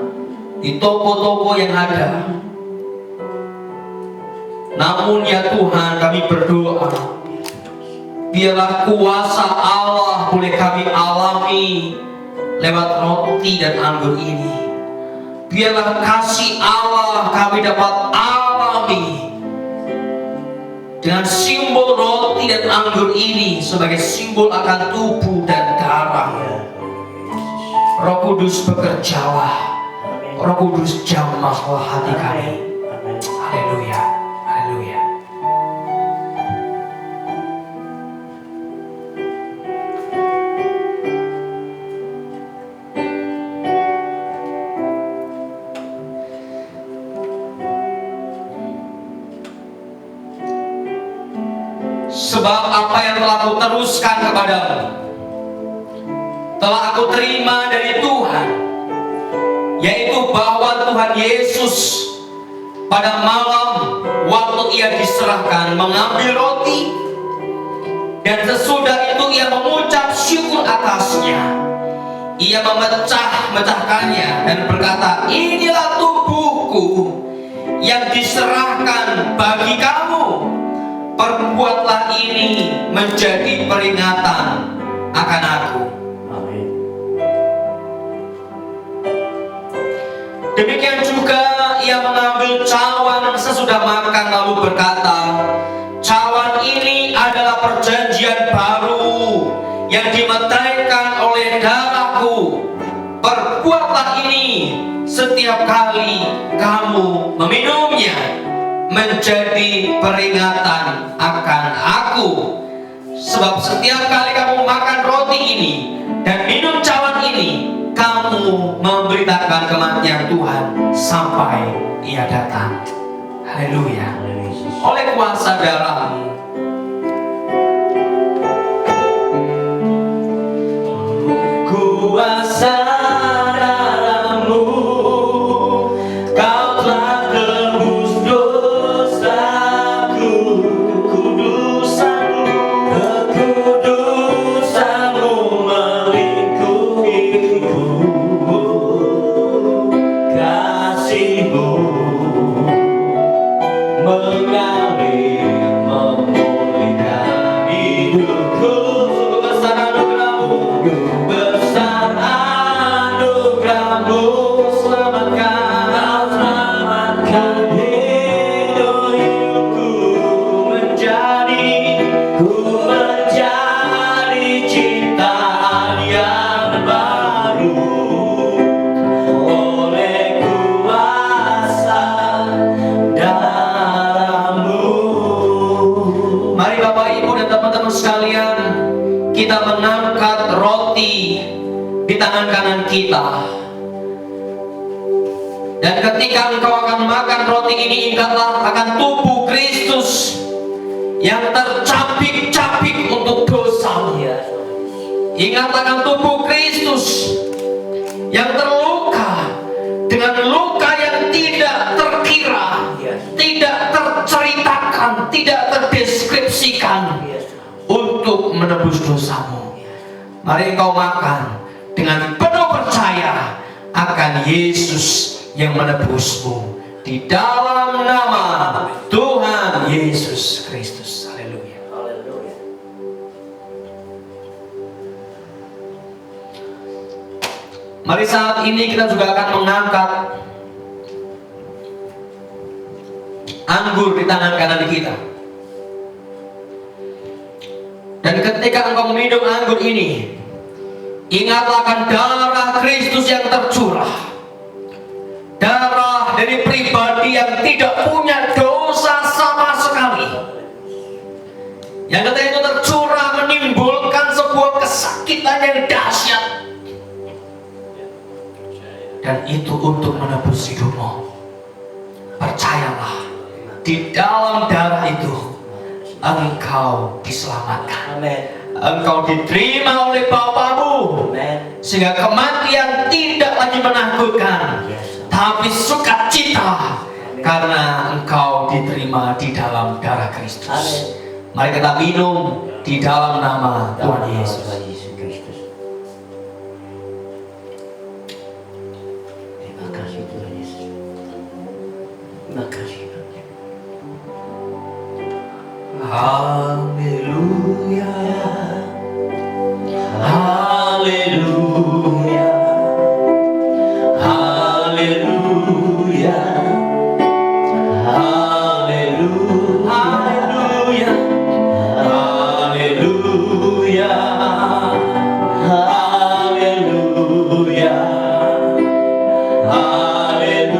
di toko-toko yang ada. Namun ya Tuhan, kami berdoa, biarlah kuasa Allah boleh kami alami lewat roti dan anggur ini. Biarlah kasih Allah kami dapat alami dengan simbol roti dan anggur ini sebagai simbol akan tubuh dan darah. Roh Kudus bekerjalah, Roh Kudus jamahlah hati kami. Haleluya, haleluya. Sebab apa yang telah aku teruskan kepadamu telah aku terima dari Tuhan, yaitu bahwa Tuhan Yesus pada malam waktu ia diserahkan mengambil roti, dan sesudah itu ia mengucap syukur atasnya. Ia memecahkannya dan berkata, inilah tubuhku yang diserahkan bagi kamu. Perbuatlah ini menjadi peringatan akan aku. Amin. Demikian juga ia mengambil cawan sesudah makan lalu berkata, cawan ini adalah perjanjian baru yang dimeteraikan oleh darahku. Perbuatlah ini setiap kali kamu meminumnya menjadi peringatan akan aku. Sebab setiap kali kamu makan roti ini dan minum cawan ini, kamu memberitakan kematian Tuhan sampai ia datang. Haleluya. Oleh kuasa darah-Mu, kuasa darah-Mu, Kau telah tebus dosaku. Kekudusan-Mu melingkupiku. Kasih-Mu mengalir memulihkan hidupku. Besar anugerah-Mu, besar anugerah-Mu, selamatkan hidupku menjadi ciptaan yang baru oleh kuasa darah-Mu. Mari Bapak Ibu dan teman-teman sekalian, kita mengangkat roti di tangan kanan kita. Dan ketika engkau akan makan roti ini, ingatlah akan tubuh Kristus yang tercapik-capik untuk dosa. Ingatlah akan tubuh Kristus yang terluka dengan luka yang tidak terkira, tidak terceritakan, tidak terdeskripsikan untuk menebus dosamu. Mari engkau makan dengan penuh percaya akan Yesus yang menebusmu di dalam nama Tuhan Yesus Kristus. Haleluya. Haleluya. Mari saat ini kita juga akan mengangkat anggur di tangan kanan kita. Dan ketika engkau minum anggur ini, ingatlah akan darah Kristus yang tercurah. Darah dari pribadi yang tidak punya dosa sama sekali, yang ketika itu tercurah menimbulkan sebuah kesakitan cinta yang dahsyat. Dan itu untuk menebus hidupmu. Percayalah, di dalam darah itu engkau diselamatkan. Amin. Engkau diterima oleh Bapamu, Amin. sehingga kematian tidak lagi menakutkan, tapi sukacita karena engkau diterima di dalam darah Kristus. Amin. Mari kita minum di dalam nama Tuhan Yesus. Tuhan Yesus Kristus. Terima kasih Tuhan Yesus. Terima kasih. Haleluya, haleluya, haleluya, haleluya, haleluya, haleluya, haleluya, haleluya,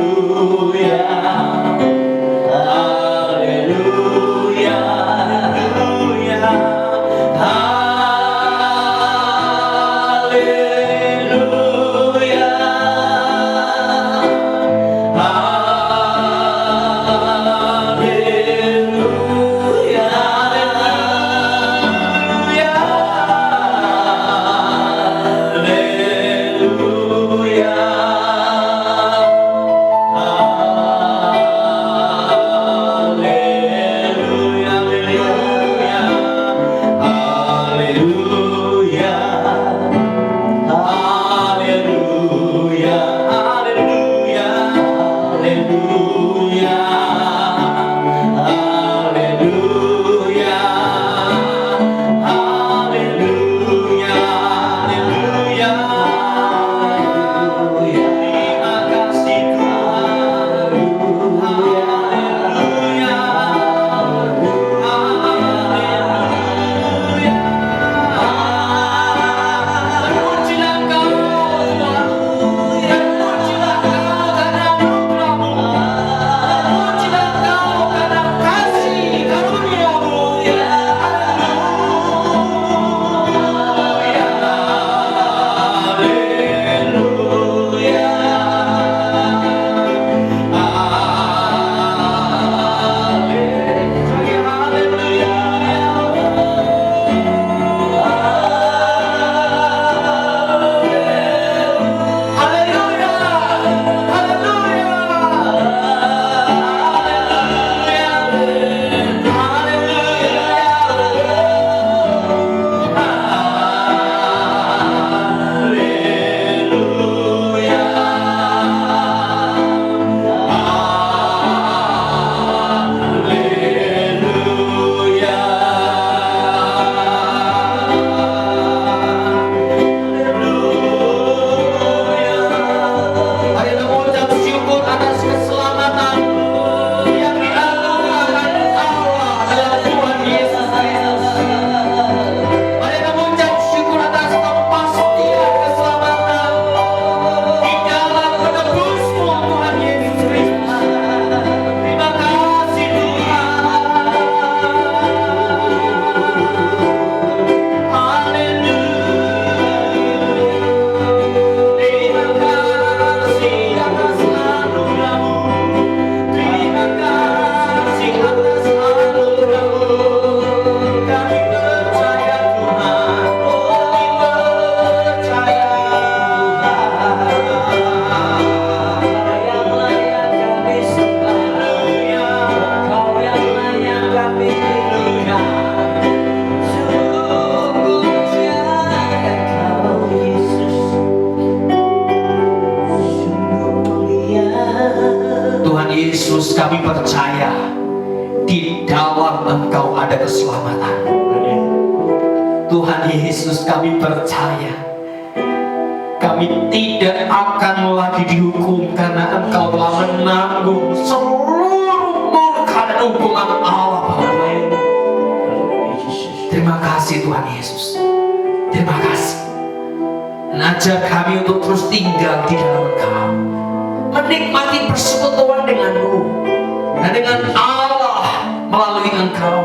Yesus, kami percaya di dalam Engkau ada keselamatan. Tuhan Yesus, kami percaya kami tidak akan lagi dihukum karena Engkau telah menanggung seluruh murka dan hukuman Allah. Terima kasih Tuhan Yesus. Terima kasih. Dan ajar kami untuk terus tinggal di dalam Engkau, menikmati persekutuan denganmu dan dengan Allah melalui Engkau,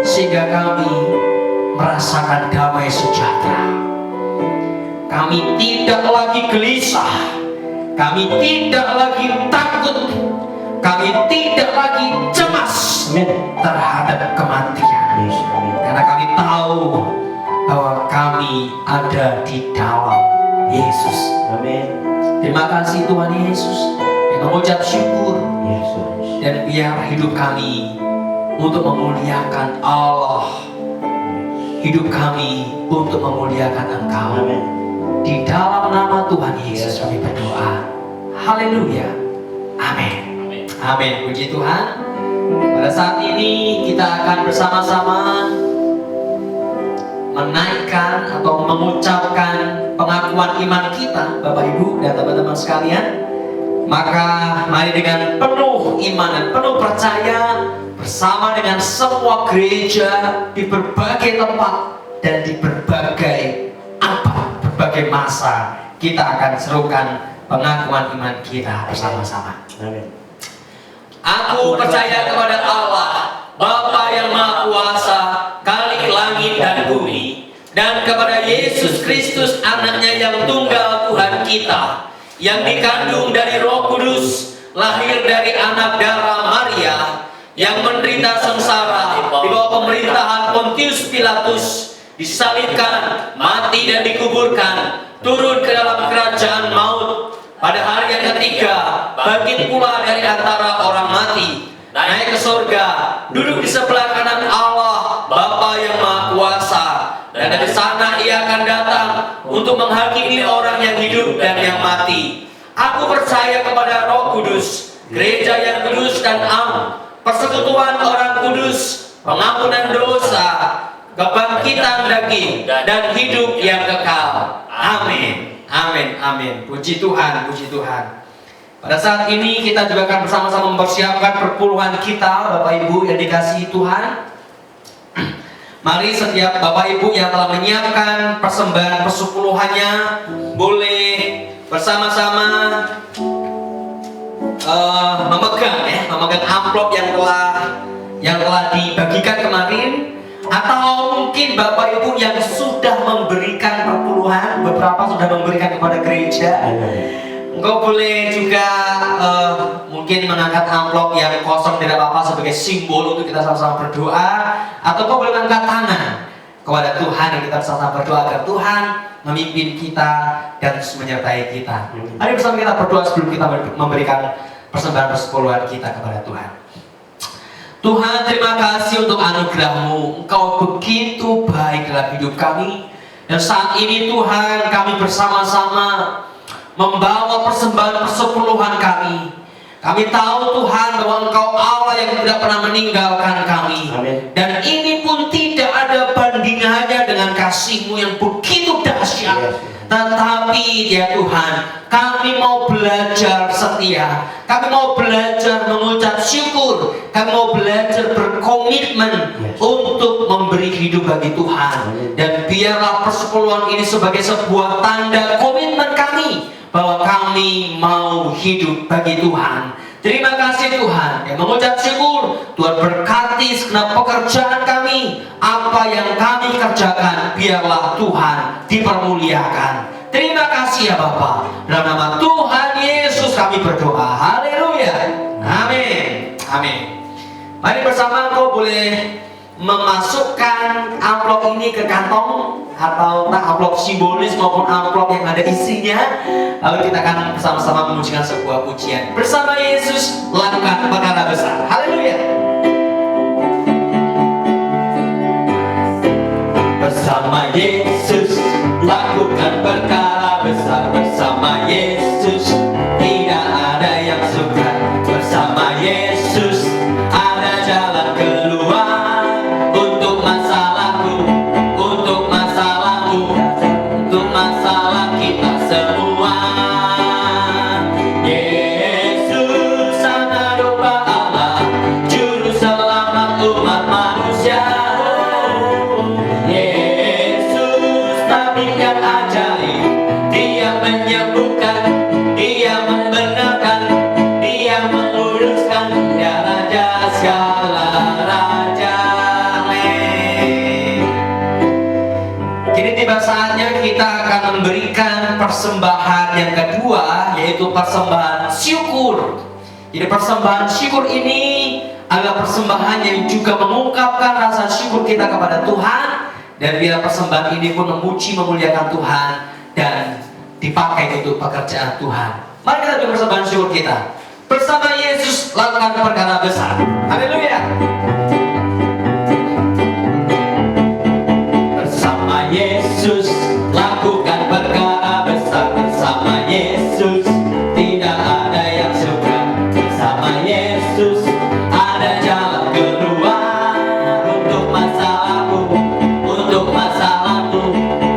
sehingga kami merasakan damai sejahtera. kami tidak lagi gelisah, kami tidak lagi takut, kami tidak lagi cemas terhadap kematian. Karena kami tahu bahwa kami ada di dalam Yesus. Amin. Terima kasih Tuhan Yesus yang mengucap syukur. Yesus. Dan biar hidup kami untuk memuliakan Allah, hidup kami untuk memuliakan Engkau. Amin. Di dalam nama Tuhan Yesus kami berdoa. Haleluya. Amin. Amin. Puji Tuhan. Pada saat ini kita akan bersama-sama menaikkan atau mengucapkan pengakuan iman kita, Bapak Ibu dan teman-teman sekalian. Maka mari dengan penuh iman dan penuh percaya bersama dengan semua gereja di berbagai tempat dan di berbagai masa kita akan serukan pengakuan iman kita bersama-sama. Amin. Aku percaya kepada Allah, Bapa yang Maha Kuasa, Khalik langit dan bumi, dan kepada Yesus Kristus, Anaknya yang tunggal Tuhan kita, yang dikandung dari Roh Kudus, lahir dari anak darah Maria, yang menderita sengsara di bawah pemerintahan Pontius Pilatus, disalibkan, mati dan dikuburkan, turun ke dalam kerajaan maut, pada hari yang ketiga bangkit pula dari antara orang mati, naik ke surga, duduk di sebelah kanan Allah Bapa yang Maha Kuasa, dan dari sana Ia akan datang untuk menghakimi orang yang hidup dan yang mati. Aku percaya kepada Roh Kudus, gereja yang kudus dan am, persekutuan orang kudus, pengampunan dosa, kebangkitan daging, dan hidup yang kekal. Amin. Amin. Amin. Puji Tuhan, puji Tuhan. Pada saat ini kita juga akan bersama-sama mempersiapkan perpuluhan kita, Bapak Ibu yang dikasihi Tuhan. Mari setiap Bapak Ibu yang telah menyiapkan persembahan persepuluhannya boleh bersama-sama memegang amplop yang telah dibagikan kemarin. Atau mungkin Bapak Ibu yang sudah memberikan perpuluhan, beberapa sudah memberikan kepada gereja, engkau boleh juga mungkin mengangkat amplop yang kosong, tidak apa-apa, sebagai simbol untuk kita sama-sama berdoa. Atau kau boleh mengangkat tangan kepada Tuhan, dan kita bersama berdoa agar Tuhan memimpin kita dan menyertai kita. Mari bersama kita berdoa sebelum kita memberikan persembahan persepuluhan kita kepada Tuhan. Tuhan, terima kasih untuk anugerah-Mu. Engkau begitu baik dalam hidup kami. Dan saat ini Tuhan, kami bersama-sama membawa persembahan persepuluhan kami. Kami tahu Tuhan bahwa Engkau Allah yang tidak pernah meninggalkan kami. Amin. Dan ini pun tidak ada bandingannya dengan kasih-Mu yang begitu dahsyat. Yes. Tetapi ya Tuhan, kami mau belajar setia, kami mau belajar mengucap syukur, kami mau belajar berkomitmen untuk memberi hidup bagi Tuhan. Dan biarlah persepuluhan ini sebagai sebuah tanda komitmen kami bahwa kami mau hidup bagi Tuhan. Terima kasih Tuhan, yang mengucap syukur. Tuhan berkati segenap pekerjaan kami, apa yang kami kerjakan, biarlah Tuhan dipermuliakan. Terima kasih ya Bapa. Dalam nama Tuhan Yesus kami berdoa. Haleluya. Amin. Amin. Mari bersama engkau boleh memasukkan amplop ini ke kantong, atau amplop simbolis maupun amplop yang ada isinya. Lalu kita akan bersama-sama memujikan sebuah pujian. Bersama Yesus lakukan perkara besar. Haleluya. Bersama Yesus lakukan perkara besar. Bersama Yesus tidak ada yang sukar. Bersama Yesus ada jalan keluar untuk masalahku, untuk masalahmu, untuk masalah kita semua. Yesus anak domba Allah, juru selamat umat manusia. Yesus tabib yang ajaib, Dia menyembuhkan memberikan persembahan yang kedua, yaitu persembahan syukur. Jadi persembahan syukur ini adalah persembahan yang juga mengungkapkan rasa syukur kita kepada Tuhan, dan biar persembahan ini pun memuji memuliakan Tuhan dan dipakai untuk pekerjaan Tuhan. Mari kita beri persembahan syukur kita. Bersama Yesus lakukan perkara besar. Haleluya. Bersama Yesus lakukan perkara besar. Bersama Yesus tidak ada yang seberang. Bersama Yesus ada jalan keluar untuk masalahmu, untuk masalahmu,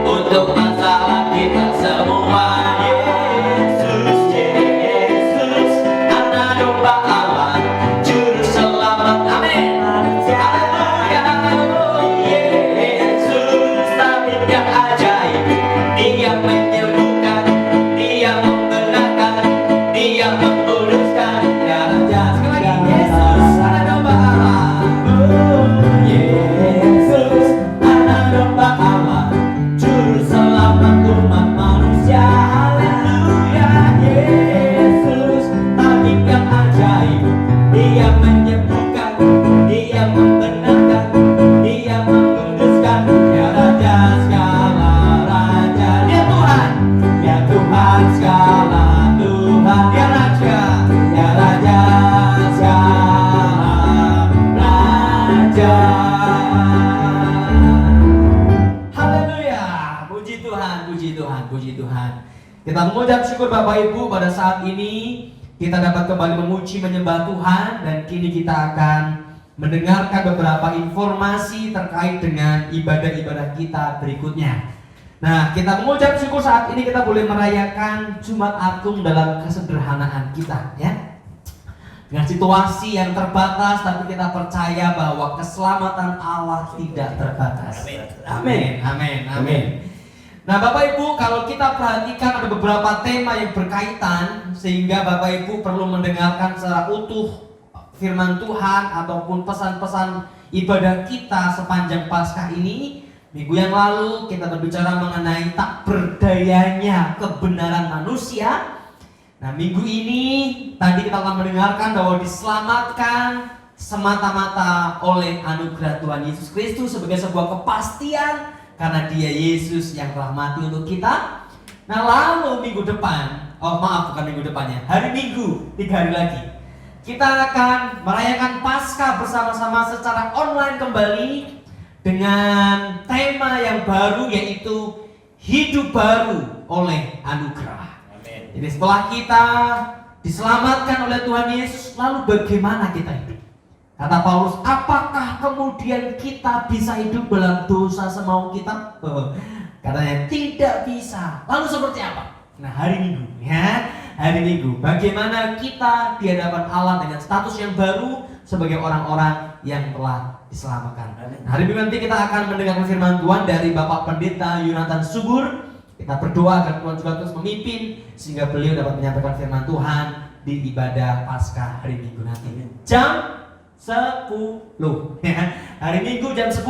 untuk masalah kita semua. Yesus, Yesus, anak domba Allah, juru selamat. Amin. Haleluya. Yesus, tabib yang ajaib, Dia menyembuhkan, Dia membenarkan, Dia menguduskan. Ya Raja, sekali lagi, Yesus, anak domba Allah. Yesus, anak domba Allah, juru selamat umat manusia. Haleluya. Yesus, tabib yang ajaib, Dia menyembuhkan, Dia membenarkan, Dia menguduskan. Ya Raja segala raja, Dia Tuhan, Ya Tuhan segala Tuhan, Dia Raja, Ya Raja segala raja. Haleluya, puji Tuhan, puji Tuhan, puji Tuhan. Kita mengucap syukur Bapak Ibu, pada saat ini kita dapat kembali memuji menyembah Tuhan, dan kini kita akan mendengarkan beberapa informasi terkait dengan ibadah-ibadah kita berikutnya. Nah, kita mengucap syukur saat ini kita boleh merayakan Jumat Agung dalam kesederhanaan kita, ya. Dengan situasi yang terbatas, tapi kita percaya bahwa keselamatan Allah tidak terbatas. Amin, amin, amin. Nah, Bapak Ibu, kalau kita perhatikan ada beberapa tema yang berkaitan, sehingga Bapak Ibu perlu mendengarkan secara utuh firman Tuhan ataupun pesan-pesan ibadah kita sepanjang Paskah ini. Minggu yang lalu kita berbicara mengenai tak berdayanya kebenaran manusia. Nah, minggu ini tadi kita akan mendengarkan bahwa diselamatkan semata-mata oleh anugerah Tuhan Yesus Kristus sebagai sebuah kepastian karena Dia Yesus yang telah mati untuk kita. Nah, lalu minggu depan, bukan minggu depannya, hari Minggu, 3 hari lagi, kita akan merayakan Paskah bersama-sama secara online kembali dengan tema yang baru, yaitu hidup baru oleh anugerah. Amin. Jadi setelah kita diselamatkan oleh Tuhan Yesus, lalu bagaimana kita hidup? Kata Paulus, apakah kemudian kita bisa hidup dalam dosa semau kita? Katanya tidak bisa. Lalu seperti apa? Nah, hari Minggu, ya, hari Minggu, bagaimana kita di hadapan Allah dengan status yang baru sebagai orang-orang yang telah diselamatkan. Nah, hari Minggu nanti kita akan mendengarkan firman Tuhan dari Bapak Pendeta Yonatan Subur. Kita berdoa agar Tuhan juga terus memimpin sehingga beliau dapat menyampaikan firman Tuhan di ibadah Paskah hari Minggu nanti. Jam 10, ya. Hari Minggu jam 10.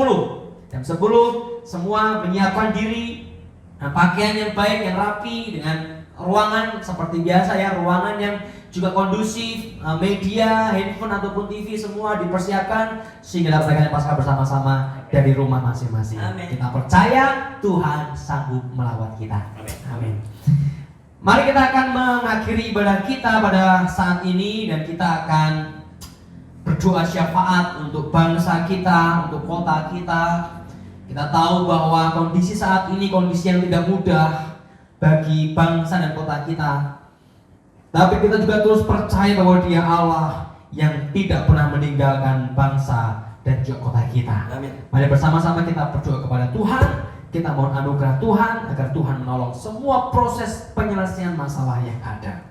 Jam 10 semua menyiapkan diri, pakaian yang baik, yang rapi, dengan ruangan seperti biasa, ya, ruangan yang juga kondusif, media, handphone ataupun TV semua dipersiapkan sehingga dapat merayakan Paskah bersama-sama dari rumah masing-masing. Amin. Kita percaya Tuhan sanggup melawat kita. Amin. Amin. Mari kita akan mengakhiri ibadah kita pada saat ini, dan kita akan berdoa syafaat untuk bangsa kita, untuk kota kita. Kita tahu bahwa kondisi saat ini kondisi yang tidak mudah bagi bangsa dan kota kita. Tapi kita juga terus percaya bahwa Dia Allah yang tidak pernah meninggalkan bangsa dan juga kota kita. Amin. Mari bersama-sama kita berdoa kepada Tuhan. Kita mohon anugerah Tuhan agar Tuhan menolong semua proses penyelesaian masalah yang ada.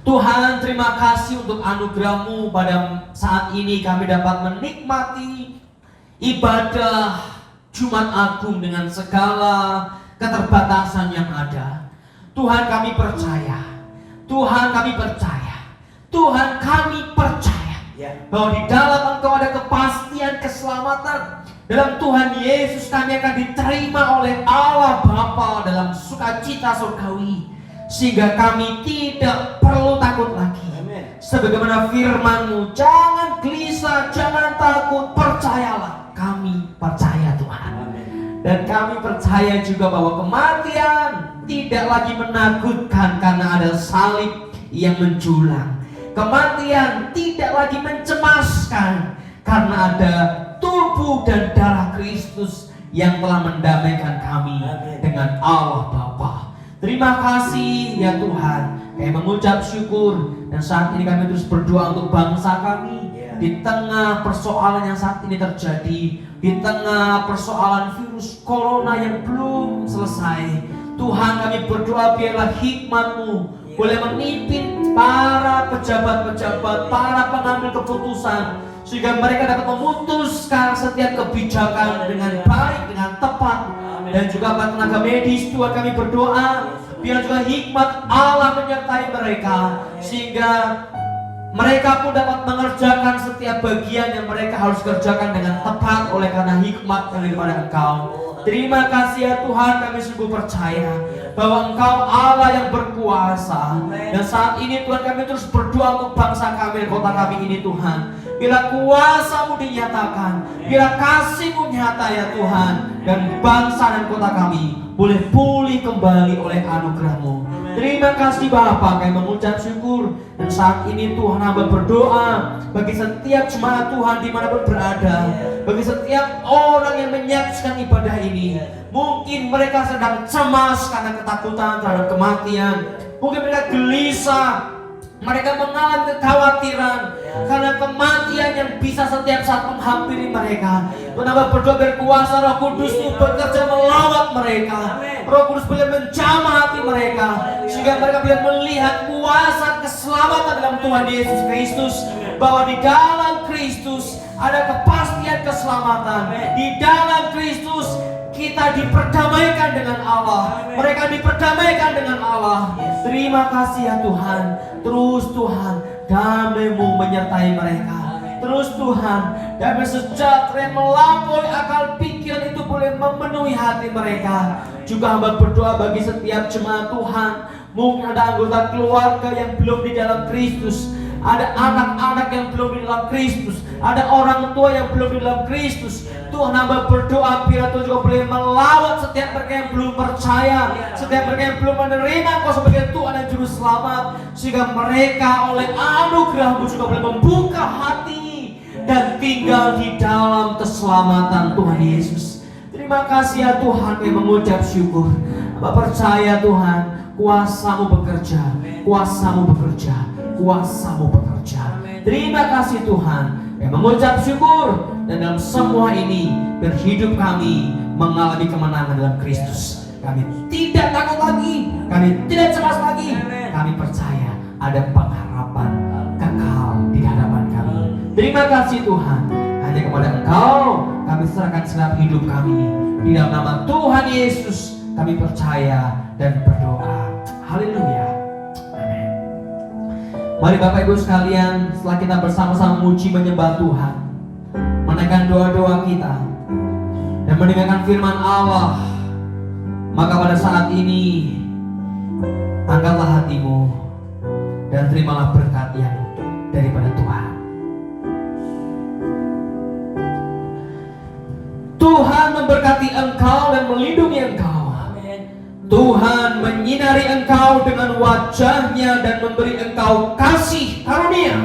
Tuhan, terima kasih untuk anugerah-Mu. Pada saat ini kami dapat menikmati ibadah Jumat Agung dengan segala keterbatasan yang ada. Tuhan, kami percaya. Tuhan, kami percaya. Tuhan, kami percaya Ya. bahwa di dalam Engkau ada kepastian keselamatan. Dalam Tuhan Yesus kami akan diterima oleh Allah Bapa dalam sukacita surgawi, sehingga kami tidak perlu takut lagi. Sebagaimana firman-Mu, jangan gelisah, jangan takut, percayalah. Kami percaya Tuhan. Dan kami percaya juga bahwa kematian tidak lagi menakutkan karena ada salib yang menjulang. Kematian tidak lagi mencemaskan karena ada tubuh dan darah Kristus yang telah mendamaikan kami dengan Allah Bapa. Terima kasih ya Tuhan. Kami mengucap syukur, dan saat ini kami terus berdoa untuk bangsa kami. Di tengah persoalan yang saat ini terjadi, di tengah persoalan virus corona yang belum selesai, Tuhan kami berdoa biarlah hikmat-Mu boleh memimpin para pejabat-pejabat, para pengambil keputusan, sehingga mereka dapat memutuskan setiap kebijakan dengan baik, dengan tepat. Dan juga para tenaga medis, Tuhan kami berdoa biar juga hikmat Allah menyertai mereka, sehingga mereka pun dapat mengerjakan setiap bagian yang mereka harus kerjakan dengan tepat oleh karena hikmat yang daripada Engkau. Terima kasih ya Tuhan, kami sungguh percaya bahwa Engkau Allah yang berkuasa. Dan saat ini Tuhan kami terus berdoa untuk bangsa kami dan kota kami ini Tuhan. Bila kuasa-Mu dinyatakan, bila kasih-Mu nyata ya Tuhan, dan bangsa dan kota kami boleh pulih kembali oleh anugerah-Mu. Terima kasih Bapa, kami mengucap syukur. Dan saat ini Tuhan hamba berdoa bagi setiap jemaat Tuhan dimanapun berada, bagi setiap orang yang menyaksikan ibadah ini. Mungkin mereka sedang cemas karena ketakutan terhadap kematian, mungkin mereka gelisah, mereka mengalami kekhawatiran karena kematian yang bisa setiap saat menghampiri mereka. Tuhan hamba berdoa berkuasa Roh Kudus-Mu bekerja melawat mereka. Roh Kudus boleh menjamah hati mereka, sehingga mereka boleh melihat kuasa keselamatan dalam Tuhan Yesus Kristus. Bahwa di dalam Kristus ada kepastian keselamatan. Di dalam Kristus kita diperdamaikan dengan Allah, mereka diperdamaikan dengan Allah. Terima kasih ya Tuhan. Terus Tuhan, damai-Mu menyertai mereka. Terus Tuhan, damai sejahtera yang melampaui akal pikiran itu boleh memenuhi hati mereka. Juga hamba berdoa bagi setiap jemaat Tuhan. Mungkin ada anggota keluarga yang belum di dalam Kristus, ada anak-anak yang belum di dalam Kristus, ada orang tua yang belum di dalam Kristus. Tuhan hamba berdoa biar Tuhan juga boleh melawat setiap mereka yang belum percaya, setiap mereka yang belum menerima Engkau sebagai Tuhan dan Juru Selamat, sehingga mereka oleh anugerah-Mu juga boleh membuka hati dan tinggal di dalam keselamatan Tuhan Yesus. Terima kasih ya Tuhan, kami mengucap syukur. Hamba percaya Tuhan, kuasa-Mu bekerja, kuasa-Mu bekerja, kuasa-Mu bekerja. Terima kasih Tuhan, kami mengucap syukur. Dan dalam semua ini berhidup kami mengalami kemenangan dalam Kristus. Kami tidak takut lagi, kami tidak cemas lagi. Kami percaya ada pengharapan kekal di hadapan kami. Terima kasih Tuhan, hanya kepada Engkau kami serahkan segenap hidup kami. Di dalam nama Tuhan Yesus kami percaya dan berdoa. Haleluya. Amin. Mari Bapak Ibu sekalian, setelah kita bersama-sama memuji menyembah Tuhan, menaikkan doa-doa kita dan mendengarkan firman Allah, maka pada saat ini angkatlah hatimu dan terimalah berkat yang daripada Tuhan. Tuhan memberkati engkau dan melindungi engkau. Tuhan menyinari engkau dengan wajah-Nya dan memberi engkau kasih karunia.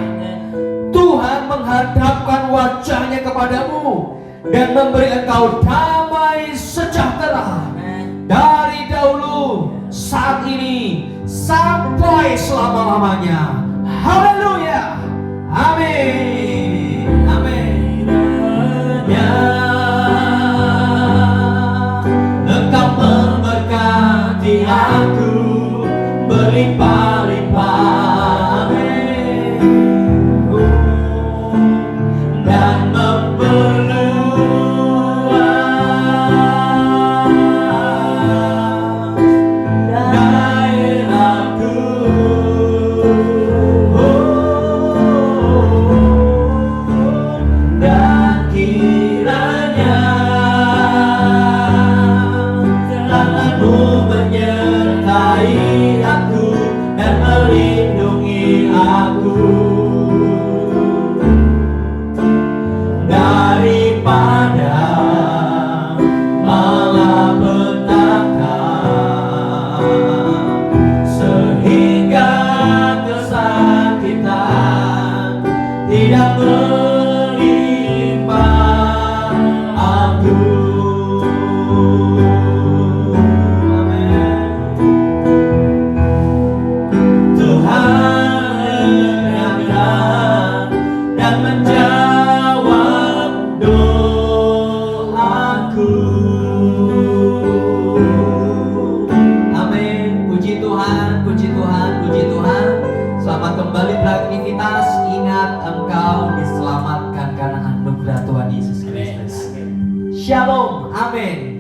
Tuhan menghadapkan wajah-Nya kepadamu dan memberi engkau damai sejahtera dari dahulu, saat ini, sampai selama-lamanya. Haleluya. Amin. Amin. Ya, Engkau memberkati aku berlimpah-limpah. aku daripada malapetaka, sehingga kesakitan tidak menimpa aku. Amin. Tuhan mendengarkan dan menjawab doaku. Amin. Puji Tuhan, puji Tuhan, puji Tuhan. Selamat kembali beraktivitas. Ingat, engkau diselamatkan karena anugerah Tuhan Yesus Kristus. Shalom. Amin.